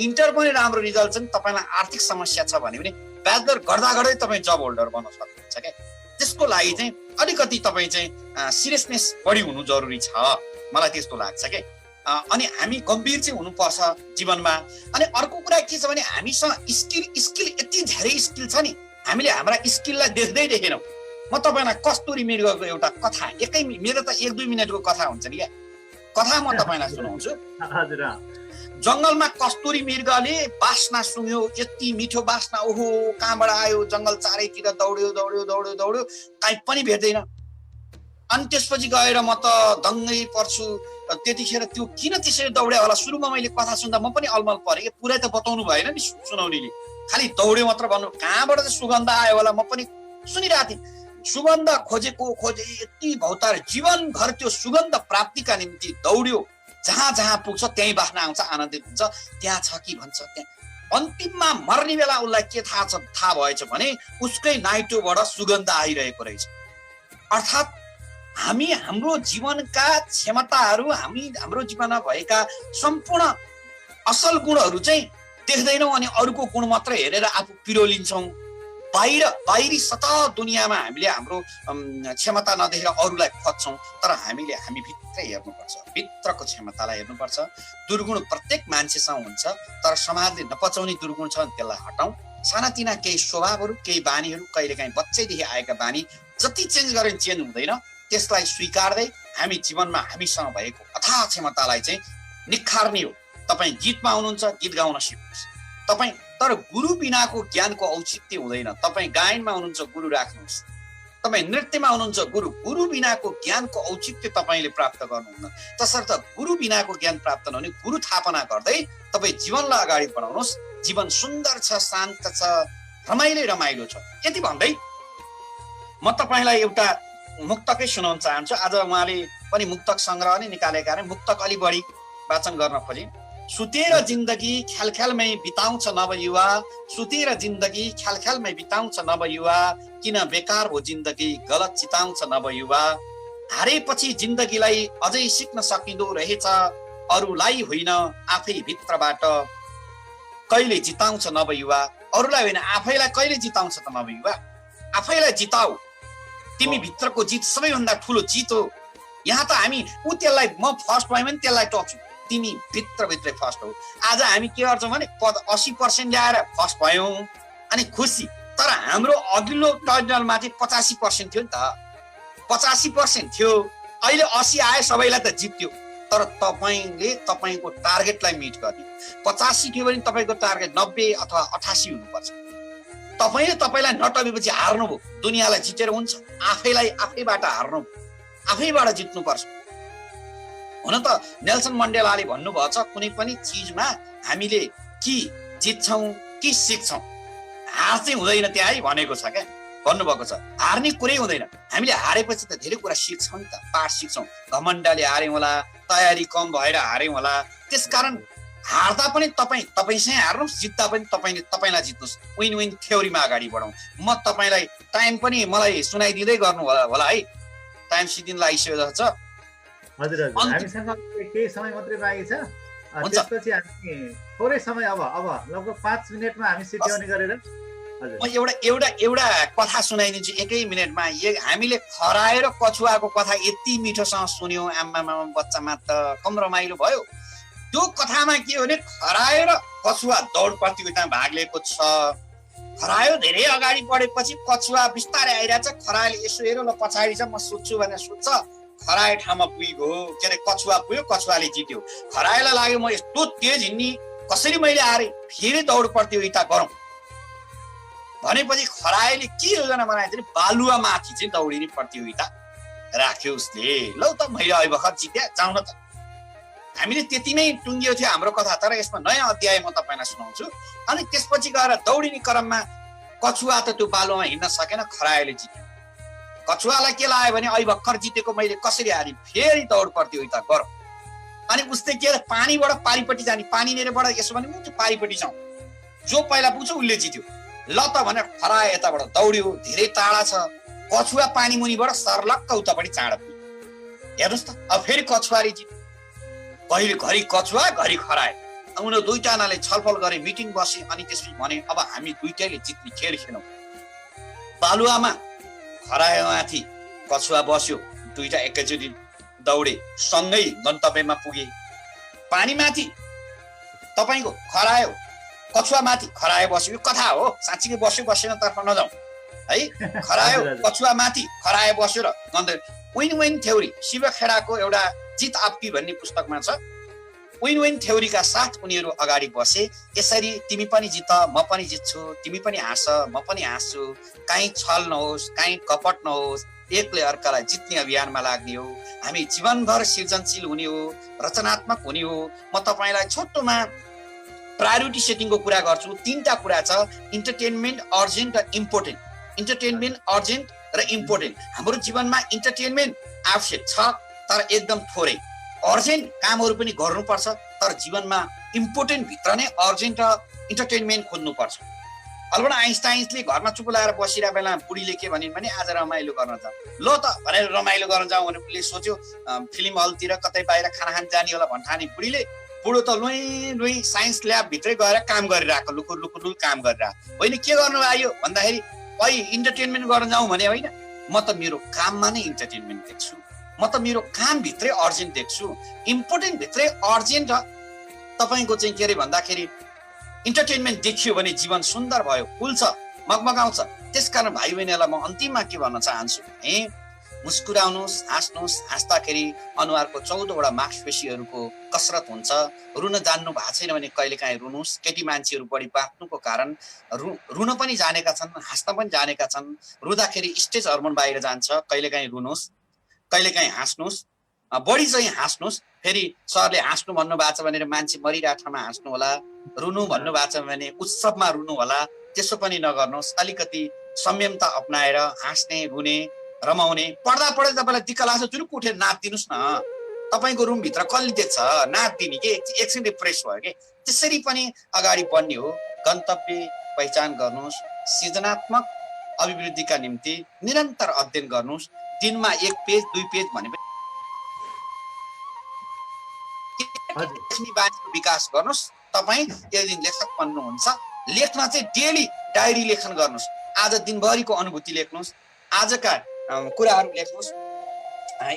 इन्टर पनि राम्रो रिजल्ट छ, तपाईँलाई आर्थिक समस्या छ भने पनि ब्याचलर गर्दा गर्दै तपाईँ जब होल्डर बन्न सक्नुहुन्छ क्या। त्यसको लागि चाहिँ अलिकति तपाईँ चाहिँ सिरियसनेस बढी हुनु जरुरी छ, मलाई त्यस्तो लाग्छ क्या। अनि हामी गम्भीर चाहिँ हुनुपर्छ जीवनमा। अनि अर्को कुरा के छ भने हामीसँग स्किल यति धेरै स्किल छ नि, हामीले हाम्रा स्किललाई देख्दै देखेनौँ। म तपाईँलाई कस्तुरी मृगको एउटा कथा, मेरो त 1-2 मिनटको कथा हुन्छ नि क्या, कथा म तपाईँलाई सुनाउँछु। हजुर। जङ्गलमा कस्तुरी मृगले बास्ना सुँग्यो, यति मिठो बास्ना, ओहो कहाँबाट आयो, जङ्गल चारैतिर दौड्यो दौड्यो दौड्यो दौड्यो, काहीँ पनि भेट्दैन। अनि त्यसपछि गएर म त दङ्गै पर्छु। त्यतिखेर त्यो किन त्यसरी दौड्यो होला, सुरुमा मैले कथा सुन्दा म पनि अलमल परेँ कि, पुरै त बताउनु भएन नि सुनाउनेले, खालि दौड्यो मात्र भन्नु, कहाँबाट चाहिँ सुगन्ध आयो होला म पनि सुनिरहेको थिएँ। सुगन्ध खोजे यति भौतार जीवनभर त्यो सुगन्ध प्राप्तिका निम्ति दौड्यो। जहाँ जहाँ पुग्छ त्यहीँ बास्ना आउँछ, आनन्दित हुन्छ, त्यहाँ छ कि भन्छ त्यहाँ। अन्तिममा मर्ने बेला उसलाई के थाहा भएछ भने उसकै नाइटोबाट सुगन्ध आइरहेको रहेछ। अर्थात् हामी हाम्रो जीवनका क्षमताहरू, हाम्रो जीवनमा भएका सम्पूर्ण असल गुणहरू चाहिँ देख्दैनौँ अनि अरूको गुण मात्र हेरेर आफू पिरोलिन्छौँ। बाहिरी सतह दुनियाँमा हामीले हाम्रो क्षमता नदेखेर अरूलाई खोज्छौँ, तर हामी भित्र हेर्नुपर्छ, भित्रको क्षमतालाई हेर्नुपर्छ। दुर्गुण प्रत्येक मान्छेसँग हुन्छ, तर समाजले नपचाउने दुर्गुण छ भने त्यसलाई हटाउँ। सानातिना केही स्वभावहरू, केही बानीहरू, कहिलेकाहीँ बच्चैदेखि आएका बानी जति चेन्ज गरे चेन्ज हुँदैन, त्यसलाई स्वीकार्दै हामी जीवनमा हामीसँग भएको अथाह क्षमतालाई चाहिँ निखार्ने हो। तपाईँ गीतमा आउनुहुन्छ, गीत गाउन सिक्नुहोस् तपाईँ, तर गुरु बिनाको ज्ञानको औचित्य हुँदैन। तपाईँ गायनमा हुनुहुन्छ, गुरु राख्नुहोस्। तपाईँ नृत्यमा हुनुहुन्छ, गुरु बिनाको ज्ञानको औचित्य तपाईँले प्राप्त गर्नुहुन्न। तसर्थ गुरु बिनाको ज्ञान प्राप्त नहुने गुरु थापना गर्दै तपाईँ जीवनलाई अगाडि बढाउनुहोस्। जीवन सुन्दर छ, शान्त छ, रमाइलो छ। यति भन्दै म तपाईँलाई एउटा मुक्तकै सुनाउन चाहन्छु। आज उहाँले पनि मुक्तक सङ्ग्रह नै निकालेका कारण मुक्तक अलि बढी वाचन गर्न खोजे। सुतेर जिन्दगी ख्यालख्यालमै बिताउँछ नवयुवा, सुतेर जिन्दगी ख्यालख्यालमै बिताउँछ नवयुवा, किन बेकार हो जिन्दगी गलत चिताउँछ नवयुवा। हारेपछि जिन्दगीलाई अझै सिक्न सकिँदो रहेछ, अरूलाई होइन आफै भित्रबाट कहिले जिताउँछ नवयुवा। अरूलाई होइन आफैलाई कहिले जिताउँछ त नवयुवा। आफैलाई जिताऊ, तिमी भित्रको जित सबैभन्दा ठुलो जित हो। यहाँ त हामी त्यसलाई म फर्स्ट भयो भने त्यसलाई टक्छु, तिमी भित्रभित्रै फर्स्ट हौ। आज हामी के गर्छौँ भने 80% ल्याएर फर्स्ट भयौँ अनि खुसी, तर हाम्रो अघिल्लो टर्मिनलमा चाहिँ 85% थियो नि त, 85% थियो, अहिले 80 आयो, सबैलाई त जित्यो। तर तपाईँले तपाईँको टार्गेटलाई मिट गर्ने, 85 थियो भने तपाईँको टार्गेट 90 अथवा 88 हुनुपर्छ। तपाईँलाई नटपेपछि हार्नुभयो, दुनियाँलाई जितेर हुन्छ, आफैबाट हार्नु, आफैबाट जित्नुपर्छ। हुन त नेल्सन मण्डेलाले भन्नुभएको छ, कुनै पनि चिजमा हामीले कि जित्छौँ कि सिक्छौँ, हार चाहिँ हुँदैन त्यहाँ है भनेको छ क्या, भन्नुभएको छ। हार्ने कुरै हुँदैन, हामीले हारेपछि त धेरै कुरा सिक्छौँ नि त, पाठ सिक्छौँ। घमण्डले हार्यौँ होला, तयारी कम भएर हार्यौँ होला, त्यसकारण हार्दा पनि तपाईँसँग हार्नुहोस्, जित्दा पनि तपाईँलाई जित्नुहोस्। विन विन थ्योरीमा अगाडि बढौँ। म तपाईँलाई टाइम पनि मलाई सुनाइदिँदै गर्नु होला है, टाइम सिद्धिन लागिसक्यो जस्तो छ। हजुर हजुर, हामीसँग केही समय मात्रै बाँकी छ, त्यसपछि हामी थोरै समय अब लगभग 5 मिनटमा हामी सिद्ध्याउने गरेर म एउटा कथा सुनाइदिन्छु 1 मिनटमा। हामीले खराएर कछुवाको कथा यति मिठोसँग सुन्यौँ, आमामा बच्चामा त कम रमाइलो भयो। त्यो कथामा के हो भने खराएर कछुवा दौड प्रतियोगितामा भाग लिएको छ। खरायो धेरै अगाडि बढेपछि कछुवा बिस्तारै आइरहेछ, खरायोले यसो हेऱ्यो, ल पछाडि छ, म सुत्छु भनेर सुत्छ, खरायो ठाउँमा पुग्यो, के अरे कछुवा पुग्यो, कछुवाले जित्यो। खरायोलाई लाग्यो म यस्तो तेज हिँड्ने, कसरी मैले हारेँ, फेरि दौड प्रतियोगिता गरौँ भनेपछि खरायोले के योजना बनाएको थियो, बालुवा माथि चाहिँ दौडिने प्रतियोगिता राख्यो उसले। ल त मैले अहिले भर्खर जिते, जाउँ न त। हामीले त्यति नै टुङ्गियो थियो हाम्रो कथा, तर यसमा नयाँ अध्याय म तपाईँलाई सुनाउँछु। अनि त्यसपछि गएर दौडिने क्रममा कछुवा त त्यो बालुवामा हिँड्न सकेन, खरायोले जित्यो। कछुवालाई के लाग्यो भने अहिले भर्खर जितेको मैले कसरी हारेँ, फेरि दौड प्रतियोगिता गरौँ। अनि उसले के अरे पानीबाट पारिपट्टि जाने, पानी नेरबाट यसो भने म पारिपट्टि जाउँ, जो पहिला पुग्छ उसले जित्यो। ल त भनेर खरायो यताबाट दौड्यो, धेरै टाढा छ, कछुवा पानी मुनिबाट सर्लक्क उतापट्टि चाँडो पुग्यो। हेर्नुहोस् त, अब फेरि कछुवाले जित्यो। कहिले घरि कछुवा घरि खरायो, उनीहरू दुईजनाले छलफल गरे, मिटिङ बसे, अनि त्यसपछि भने अब हामी दुईटैले जित्ने खेल खेलौँ। बालुवामा खरायोमाथि कछुवा बस्यो, दुईटा एकैचोटि दौडे, सँगै गन्तव्यमा पुगे। पानीमाथि तपाईँको खरायो, कछुवामाथि खरायो बस्यो, यो कथा हो, साँच्चीकै बस्यो बसेन तर्फ नजाउँ है। खरायो कछुवामाथि खरायो बस्यो र गन्तव्य, विन विन थ्योरी, शिव खेडाको एउटा जित आपकी भन्ने पुस्तकमा छ। विन विन थ्योरीका साथ उनीहरू अगाडि बसे, यसरी तिमी पनि जित, म पनि जित्छु, तिमी पनि हाँस, म पनि हाँस्छु, काहीँ छल नहोस्, काहीँ कपट नहोस्, एकले अर्कालाई जित्ने अभियानमा लाग्ने हो, हामी जीवनभर सृजनशील हुने हो, रचनात्मक हुने हो। म तपाईँलाई छोटोमा प्रायोरिटी सेटिङको कुरा गर्छु। 3टा कुरा छ, इन्टरटेनमेन्ट, अर्जेन्ट र इम्पोर्टेन्ट। इन्टरटेनमेन्ट, अर्जेन्ट र इम्पोर्टेन्ट। हाम्रो जीवनमा इन्टरटेनमेन्ट आवश्यक छ, तर एकदम थोरै। अर्जेन्ट कामहरू पनि गर्नुपर्छ, तर जीवनमा इम्पोर्टेन्ट भित्र नै अर्जेन्ट र इन्टरटेनमेन्ट खोज्नुपर्छ। अल्बर्ट आइन्स्टाइनले घरमा चुप लागेर बसिरहेको बेला बुढीले के भनिन् भने आज रमाइलो गर्न जाउँ, ल त भनेर रमाइलो गर्न जाउँ भने उसले सोच्यो फिल्म हलतिर कतै बाहिर खाना खान जाने होला भन्ठाने बुढीले, बुढो त लुई साइन्स ल्याब भित्रै गएर काम गरिरहेको, लुकुर काम गरिरहेको होइन। के गर्नु आयो भन्दाखेरि अहिले इन्टरटेनमेन्ट गर्न जाउँ भने होइन, म त मेरो काममा नै इन्टरटेनमेन्ट देख्छु, म त मेरो कामभित्रै अर्जेन्ट देख्छु। इम्पोर्टेन्ट भित्रै अर्जेन्ट तपाईँको चाहिँ के अरे भन्दाखेरि इन्टरटेनमेन्ट देखियो भने जीवन सुन्दर भयो, फुल्छ, मगमगाउँछ। त्यसकारण भाइ बहिनीहरूलाई म अन्तिममा के भन्न चाहन्छु भने मुस्कुराउनुहोस्, हाँस्नुहोस्, हाँस्दाखेरि अनुहारको 14वटा मांसपेशीहरूको कसरत हुन्छ। रुन जान्नु भएको छैन भने कहिलेकाहीँ रुनुहोस्। केटी मान्छेहरू बढी बाँच्नुको कारण रुन पनि जानेका छन्, हाँस्न पनि जानेका छन्। रुँदाखेरि स्टेज हर्मोन बाहिर जान्छ, कहिलेकाहीँ रुनुहोस्, कहिलेकाहीँ हाँस्नुहोस्, बढी चाहिँ हाँस्नुहोस्। फेरि सरले हाँस्नु भन्नुभएको छ भनेर मान्छे मरिरहेको ठाउँमा हाँस्नु होला, रुनु भन्नुभएको छ भने उत्सवमा रुनु होला, त्यसो पनि नगर्नुहोस्। अलिकति संयमता अपनाएर हाँस्ने, रुने, रमाउने। पढ्दा तपाईँलाई दिक्क लाग्छ, जुरुक उठेर नाचिदिनुहोस् न, तपाईँको रुमभित्र कसले देख्छ, नाचिदिने के, एकछिन रिफ्रेस भयो कि। त्यसरी पनि अगाडि बढ्ने हो। गन्तव्य पहिचान गर्नुहोस्, सृजनात्मक अभिवृद्धिका निम्ति निरन्तर अध्ययन गर्नुहोस्। दिनमा 1 पेज 2 पेज भने बानीको विकास गर्नुहोस्। तपाईँ एक दिन लेखक बन्नुहुन्छ। लेख्न चाहिँ डेली डायरी लेखन गर्नुहोस्। आज दिनभरिको अनुभूति लेख्नुहोस्, आजका कुराहरू लेख्नुहोस्।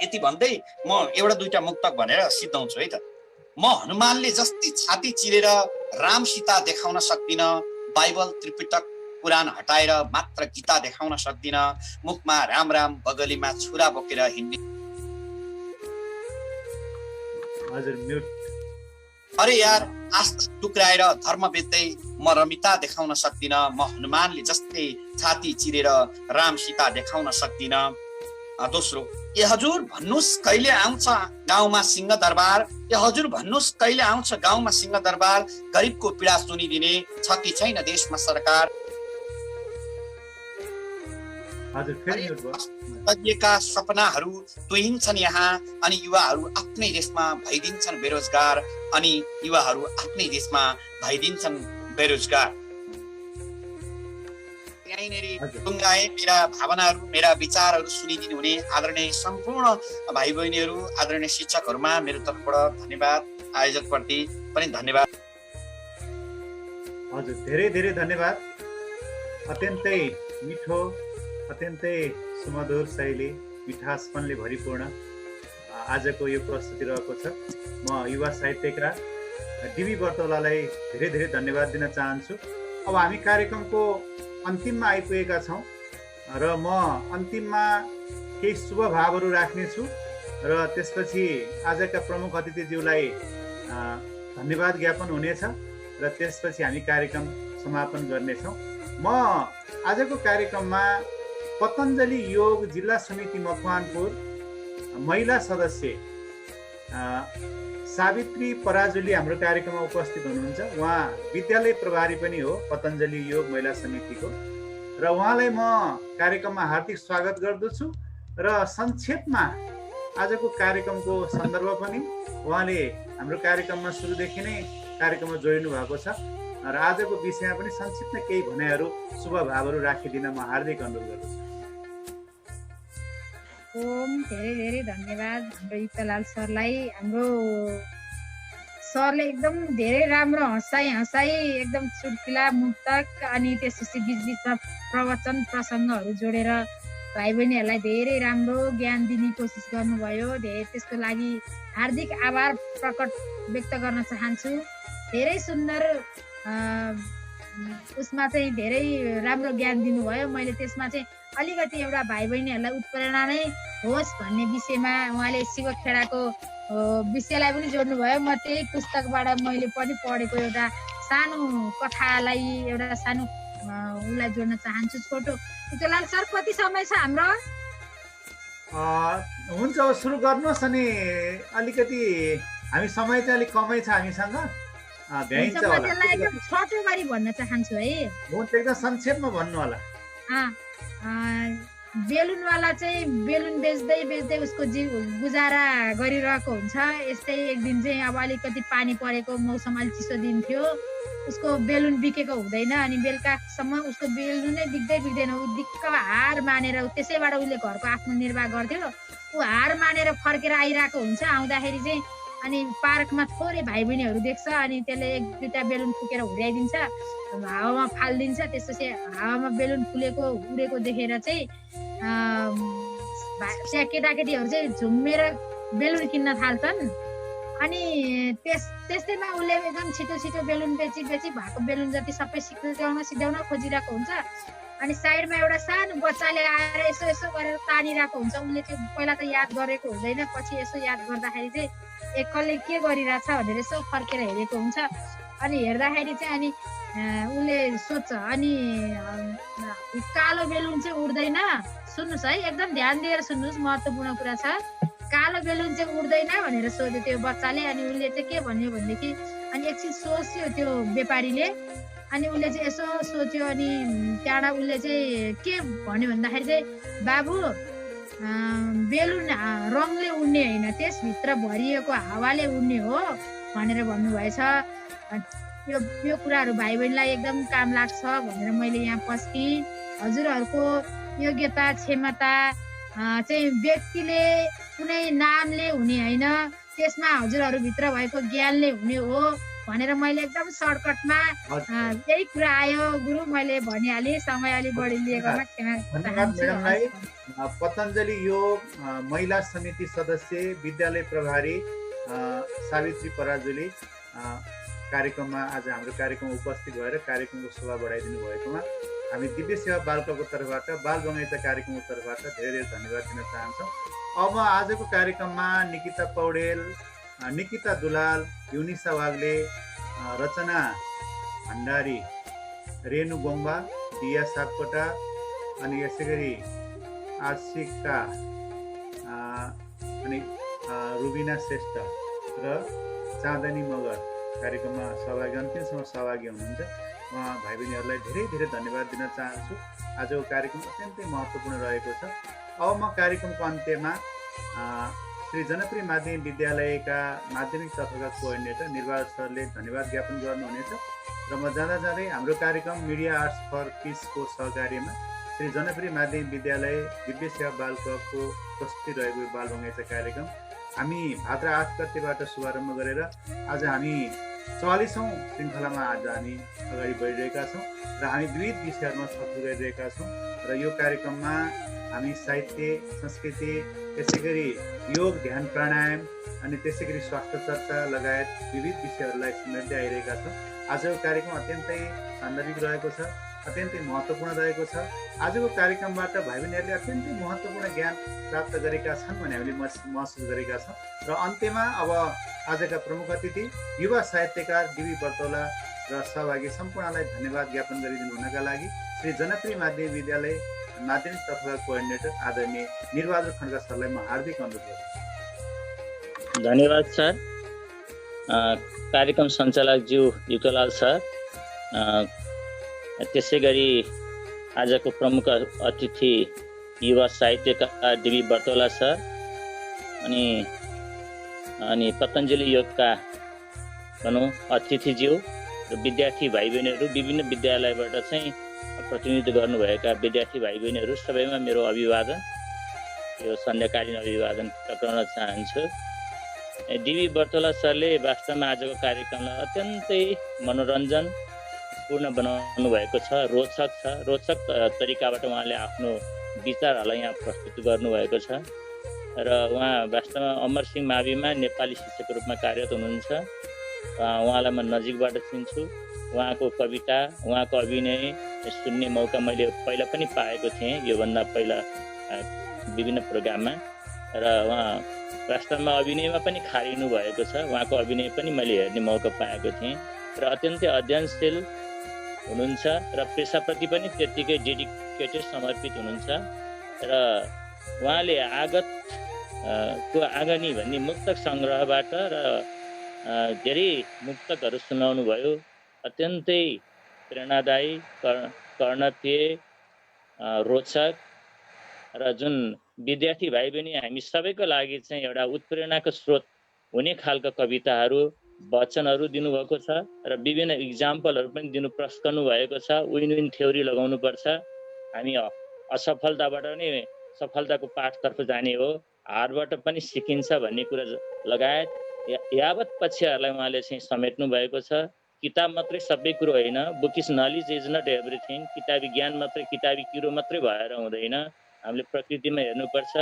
यति भन्दै म एउटा दुईटा मुक्तक भनेर सिद्धाउँछु है त। म हनुमानले जस्तै छाती चिरेर राम सीता देखाउन सक्दिन, बाइबल त्रिपिटक पुराण हटाएर मात्र गीता देखाउन सक्दिन, मुखमा राम राम बगलीमा छुरा बोकेर हिँड्ने। हजुर म्युट। अरे यार, आस्था टुक्राएर धर्म बेच्दै म रमिता देखाउन सक्दिन, म हनुमानले जस्तै छाती चिरेर राम सीता देखाउन सक्दिन। दोस्रो, ए हजुर भन्नुस् कहिले आउँछ गाउँमा सिंह दरबार, ए हजुर भन्नुस् कहिले आउँछ गाउँमा सिंह दरबार, गरिबको पीडा सुनिदिने छ कि छैन देशमा सरकार। हजुर फेरि म्युट भयो। सजिएका सपनाहरू तुहिन्छन् यहाँ, अनि युवाहरू आफ्नै देशमा भइदिन्छन् बेरोजगार, अनि युवाहरू आफ्नै देशमा भइदिन्छन् बेरोजगार। यहीँनेरि टुङ्गाए मेरा भावनाहरू, मेरा विचारहरू सुनिदिनु हुने आदरणीय सम्पूर्ण भाइ बहिनीहरू, आदरणीय शिक्षकहरूमा मेरो तर्फबाट धन्यवाद, आयोजकप्रति पनि धन्यवाद। हजुर धेरै धेरै धन्यवाद। अत्यन्तै मिठो, अत्यन्तै सुमधुर शैली, मिठासपनले भरिपूर्ण आजको यो प्रस्तुति रहेको छ। म युवा साहित्यकार डिबी बर्तौलालाई धेरै धेरै धन्यवाद दिन चाहन्छु। अब हामी कार्यक्रमको अन्तिममा आइपुगेका छौँ र म अन्तिममा केही शुभ भावहरू राख्नेछु र त्यसपछि आजका प्रमुख अतिथिज्यूलाई धन्यवाद ज्ञापन हुनेछ र त्यसपछि हामी कार्यक्रम समापन गर्नेछौँ। म आजको कार्यक्रममा पतञ्जलि योग जिल्ला समिति मकवानपुर महिला सदस्य सावित्री पराजुली हाम्रो कार्यक्रममा उपस्थित हुनुहुन्छ। उहाँ विद्यालय प्रभारी पनि हो पतञ्जलि योग महिला समितिको, र उहाँलाई म कार्यक्रममा हार्दिक स्वागत गर्दछु। र संक्षेपमा आजको कार्यक्रमको सन्दर्भ पनि उहाँले हाम्रो कार्यक्रममा सुरुदेखि नै कार्यक्रममा जोडिनु भएको छ र आजको विषयमा पनि संक्षिप्त केही भनाइहरू शुभ भावहरू राखिदिन म हार्दिक अनुरोध गर्दछु। धेरै धेरै धन्यवाद हाम्रो युक्तलाल सरलाई। हाम्रो सरले एकदम धेरै राम्रो हँसाई एकदम चुटकिला मुक्तक अनि त्यसपछि बिचबिचमा प्रवचन प्रसङ्गहरू जोडेर भाइ बहिनीहरूलाई धेरै राम्रो ज्ञान दिने कोसिस गर्नुभयो। त्यसको लागि हार्दिक आभार प्रकट व्यक्त गर्न चाहन्छु। धेरै सुन्दर उसमा चाहिँ धेरै राम्रो ज्ञान दिनुभयो। मैले त्यसमा चाहिँ अलिकति एउटा भाइ बहिनीहरूलाई उत्प्रेरणा नै होस् भन्ने विषयमा उहाँले शिव खेडाको विषयलाई पनि जोड्नुभयो। म त्यही पुस्तकबाट मैले पनि पढेको एउटा सानो कथालाई एउटा सानो उसलाई जोड्न चाहन्छु। छोटो युक्तलाल सर कति समय छ हाम्रो? हुन्छ सुरु गर्नुहोस्। अनि अलिकति हामी समय चाहिँ अलिक कमै छ हामीसँग, भ्याइन्छ होला। एकदम छोटो गरी भन्न चाहन्छु है। हुन्छ एकदम संक्षेपमा भन्नु होला। बेलुनवाला चाहिँ बेलुन बेच्दै उसको गुजारा गरिरहेको हुन्छ। यस्तै एक दिन चाहिँ अब अलिकति पानी परेको मौसम अलिक चिसो दिन थियो, उसको बेलुन बिकेको हुँदैन अनि बेलुकासम्म उसको बेलुनै बिक्दैन। ऊ दिक्क हार मानेर त्यसैबाट उसले घरको आफ्नो निर्वाह गर्थ्यो। ऊ हार मानेर फर्केर आइरहेको हुन्छ। आउँदाखेरि चाहिँ अनि पार्कमा थोरै भाइ बहिनीहरू देख्छ अनि त्यसले एक दुईवटा बेलुन फुकेर हुर्याइदिन्छ, हावामा फालिदिन्छ। त्यसपछि हावामा बेलुन फुलेको उडेको देखेर चाहिँ त्यहाँ केटाकेटीहरू चाहिँ झुम्मेर बेलुन किन्न थाल्छन्। अनि त्यस्तैमा उसले एकदम छिटो बेलुन बेची भएको बेलुन जति सबै सिद्ध्याउन खोजिरहेको हुन्छ। अनि साइडमा एउटा सानो बच्चाले आएर यसो गरेर तानिरहेको हुन्छ। उसले चाहिँ पहिला त याद गरेको हुँदैन, पछि यसो याद गर्दाखेरि चाहिँ कसले के गरिरहेछ भनेर यसो फर्केर हेरेको हुन्छ। अनि हेर्दाखेरि चाहिँ अनि उसले सोध्छ, अनि कालो बेलुन चाहिँ उड्दैन? सुन्नुहोस् है, एकदम ध्यान दिएर सुन्नुहोस्, महत्त्वपूर्ण कुरा छ। कालो बेलुन चाहिँ उड्दैन भनेर सोध्यो त्यो बच्चाले। अनि उसले चाहिँ के भन्यो भनेदेखि अनि एकछिन सोच्यो त्यो व्यापारीले। अनि उसले चाहिँ यसो सोच्यो अनि त्यहाँबाट उसले चाहिँ के भन्यो भन्दाखेरि चाहिँ बाबु बेलुन रङले उड्ने होइन, त्यसभित्र भरिएको हावाले उड्ने हो भनेर भन्नुभएछ। यो कुराहरू भाइ बहिनीलाई एकदम काम लाग्छ भनेर मैले यहाँ पस्केँ। हजुरहरूको योग्यता क्षमता चाहिँ व्यक्तिले कुनै नामले हुने होइन, त्यसमा हजुरहरूभित्र भएको ज्ञानले हुने हो भनेर मैले एकदम सर्टकटमा यही कुरा आयो गुरु मैले भनिहालेँ। समय अलिक बढी लिएकोमा क्षमा चाहन्छु। पतञ्जलि योग महिला समिति सदस्य विद्यालय प्रभारी सावित्री पराजुली कार्यक्रममा आज हाम्रो कार्यक्रममा उपस्थित भएर कार्यक्रमको शोभा बढाइदिनु भएकोमा हामी दिव्य सेवा बाल क्लबको तर्फबाट बाल बगैँचा कार्यक्रमको तर्फबाट धेरै धेरै धन्यवाद दिन चाहन्छौँ। अब आजको कार्यक्रममा निकिता पौडेल, निकिता दुलाल, युनिसा वाग्ले, रचना भण्डारी, रेणु गोम्बा, दिया सापकोटा अनि यसै गरी आशिका अनि रुबिना श्रेष्ठ र चाँदनी मगर कार्यक्रममा सहभागी अन्तिमसम्म सहभागी हुनुहुन्छ। उहाँ भाइ बहिनीहरूलाई धेरै धेरै धन्यवाद दिन चाहन्छु। आजको कार्यक्रम अत्यन्तै महत्त्वपूर्ण रहेको छ। अब म कार्यक्रमको अन्त्यमा श्री जनप्रिय माध्यमिक विद्यालयका माध्यमिक तत्त्वका कोअर्डिनेटर निर्वाल सरले धन्यवाद ज्ञापन गर्नुहुनेछ र म जाँदा जाँदै हाम्रो कार्यक्रम मिडिया आर्ट्स फर पिसको सहकार्यमा श्री जनप्रिय माध्यमिक विद्यालय दिव्य सेवा बाल क्लबको प्रस्तुति रहेको बाल बगैँचा कार्यक्रम हामी भाद्र 8 गतेबाट शुभारम्भ गरेर आज हामी 44औं श्रृङ्खलामा आज हामी अगाडि बढिरहेका छौँ र हामी विविध विषयहरूमा छलफल गरिरहेका छौँ र यो कार्यक्रममा हामी साहित्य, संस्कृति, त्यसै गरी योग, ध्यान, प्राणायाम अनि त्यसै गरी स्वास्थ्य चर्चा लगायत विविध विषयहरूलाई समेट्दै आइरहेका छौँ। आजको कार्यक्रम अत्यन्तै सान्दर्भिक रहेको छ, अत्यन्तै महत्त्वपूर्ण रहेको छ। आजको कार्यक्रमबाट भाइ बहिनीहरूले अत्यन्तै महत्त्वपूर्ण ज्ञान प्राप्त गरेका छन् भन्ने हामीले महसुस गरेका छौँ। र अन्त्यमा अब आजका प्रमुख अतिथि युवा साहित्यकार डिबी बर्तौला र सहभागी सम्पूर्णलाई धन्यवाद ज्ञापन गरिदिनु हुनका लागि श्री जनप्रिय माध्यमिक विद्यालय माध्यमिक तत्त्वका कोअर्डिनेटर आदरणीय निर्वाचन खड्का सरलाई म हार्दिक अनुरोध गर्छु। धन्यवाद सर। कार्यक्रम सञ्चालक ज्यू युक्तलाल सर, त्यसै गरी आजको प्रमुख अतिथि युवा साहित्यकार डिबी बर्तौला सर अनि पतञ्जलि योगका भनौँ अतिथिज्यू र विद्यार्थी भाइ बहिनीहरू, विभिन्न विद्यालयबाट चाहिँ प्रतिनिधित्व गर्नुभएका विद्यार्थी भाइ बहिनीहरू सबैमा मेरो अभिवादन, यो सन्ध्याकालीन अभिवादन टक्राउन चाहन्छु। डिबी बर्तौला सरले वास्तवमा आजको कार्यक्रमलाई अत्यन्तै मनोरञ्जनपूर्ण बनाउनु भएको छ, रोचक तरिकाबाट उहाँले आफ्नो विचारहरूलाई यहाँ प्रस्तुत गर्नुभएको छ र उहाँ वास्तवमा अमरसिंह माविमा नेपाली शिक्षकको रूपमा कार्यरत हुनुहुन्छ। उहाँलाई म नजिकबाट चिन्छु। उहाँको कविता, उहाँको अभिनय सुन्ने मौका मैले पहिला पनि पाएको थिएँ, योभन्दा पहिला विभिन्न प्रोग्राममा, र उहाँ वास्तवमा अभिनयमा पनि खारिनु भएको छ। उहाँको अभिनय पनि मैले हेर्ने मौका पाएको थिएँ र अत्यन्तै अध्ययनशील हुनुहुन्छ र पेसाप्रति पनि त्यत्तिकै डेडिकेटेड समर्पित हुनुहुन्छ र उहाँले आगतको आँगनी भन्ने मुक्तक सङ्ग्रहबाट र धेरै मुक्तकहरू सुनाउनु भयो। अत्यन्तै प्रेरणादायी, कर्णप्रिय, रोचक र जुन विद्यार्थी भाइ बहिनी हामी सबैको लागि चाहिँ एउटा उत्प्रेरणाको स्रोत हुने खालका कविताहरू, वचनहरू दिनुभएको छ र विभिन्न इक्जाम्पलहरू पनि दिनु प्रस्ताउनु भएको छ। विन विन थ्योरी लगाउनुपर्छ, हामी असफलताबाट नै सफलताको पाठतर्फ जाने हो, हारबाट पनि सिकिन्छ भन्ने कुरा लगायत यावत पक्षहरूलाई उहाँले चाहिँ समेट्नु भएको छ। किताब मात्रै सबै कुरो होइन, book is knowledge is not everything. किताबी ज्ञान मात्रै, किताबी किरो मात्रै भएर हुँदैन। हामीले प्रकृतिमा हेर्नुपर्छ,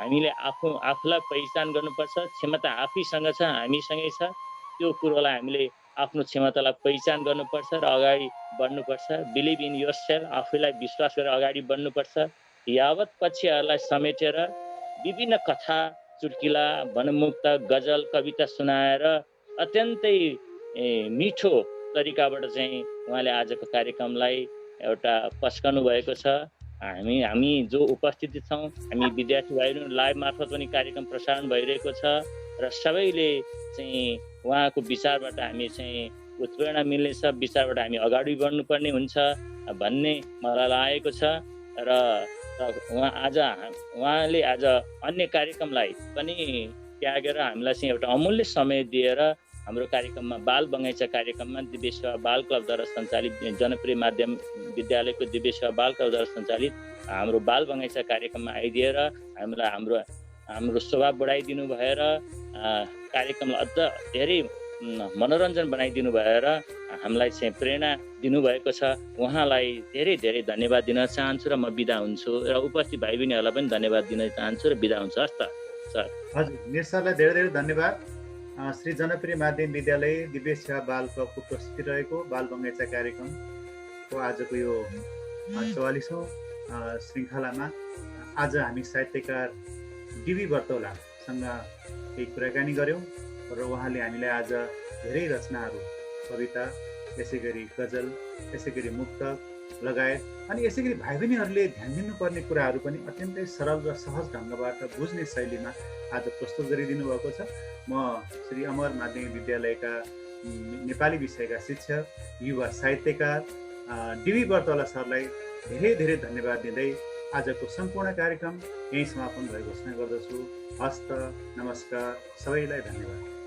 हामीले आफूलाई पहिचान गर्नुपर्छ। क्षमता आफैसँग छ, हामीसँगै छ। त्यो कुरोलाई हामीले आफ्नो क्षमतालाई पहिचान गर्नुपर्छ र अगाडि बढ्नुपर्छ। बिलिभ इन योर सेल्फ, आफूलाई विश्वास गरेर अगाडि बढ्नुपर्छ। यावत पक्षहरूलाई समेटेर विभिन्न कथा, चुटकिला, भनमुक्त, गजल, कविता सुनाएर अत्यन्तै मिठो तरिकाबाट चाहिँ उहाँले आजको कार्यक्रमलाई एउटा पस्कनु भएको छ। हामी जो उपस्थित छौँ, हामी विद्यार्थी भाइहरू लाइभ मार्फत पनि कार्यक्रम प्रसारण भइरहेको छ र सबैले चाहिँ उहाँको विचारबाट हामी चाहिँ उत्प्रेरणा मिल्नेछ, विचारबाट हामी अगाडि बढ्नुपर्ने हुन्छ भन्ने मलाई लागेको छ र उहाँले आज अन्य कार्यक्रमलाई पनि त्यागेर हामीलाई चाहिँ एउटा अमूल्य समय दिएर हाम्रो कार्यक्रममा बाल बगैँचा कार्यक्रममा दिव्य सेवा बाल क्लबद्वारा सञ्चालित जनप्रिय माध्यम विद्यालयको दिव्य सेवा बाल क्लबद्वारा सञ्चालित हाम्रो बाल बगैँचा कार्यक्रममा आइदिएर हामीलाई हाम्रो स्वभाव बढाइदिनु भएर कार्यक्रमलाई अझ धेरै मनोरञ्जन बनाइदिनु भएर हामीलाई चाहिँ प्रेरणा दिनुभएको छ। उहाँलाई धेरै धेरै धन्यवाद दिन चाहन्छु र म बिदा हुन्छु र उपस्थित भाइ बहिनीहरूलाई पनि धन्यवाद दिन चाहन्छु र बिदा हुन्छु। हस् त सर। हजुर, निर सरलाई धेरै धेरै धन्यवाद। श्री जनप्रिय माध्यमिक विद्यालय दिव्य सेवा बाल क्लबको प्रस्तुति रहेको बाल बगैँचा कार्यक्रमको आजको यो 44औं श्रृङ्खलामा आज हामी साहित्यकार डिबी बर्तौलासँग केही कुराकानी गऱ्यौँ र उहाँले हामीलाई आज धेरै रचनाहरू, कविता, यसै गरी गजल, यसै गरी मुक्तक लगायत अनि यसै गरी भाइ बहिनीहरूले ध्यान दिनुपर्ने कुराहरू पनि अत्यन्तै सरल र सहज ढङ्गबाट बुझ्ने शैलीमा आज प्रस्तुत गरिदिनु भएको छ। म श्री अमर माध्यमिक विद्यालयका नेपाली विषयका शिक्षक, युवा साहित्यकार डिबी बर्तौला सरलाई धेरै धेरै धन्यवाद दिँदै आजको सम्पूर्ण कार्यक्रम यही समापन भएको घोषणा गर्दछु। हस्त, नमस्कार, सबैलाई धन्यवाद।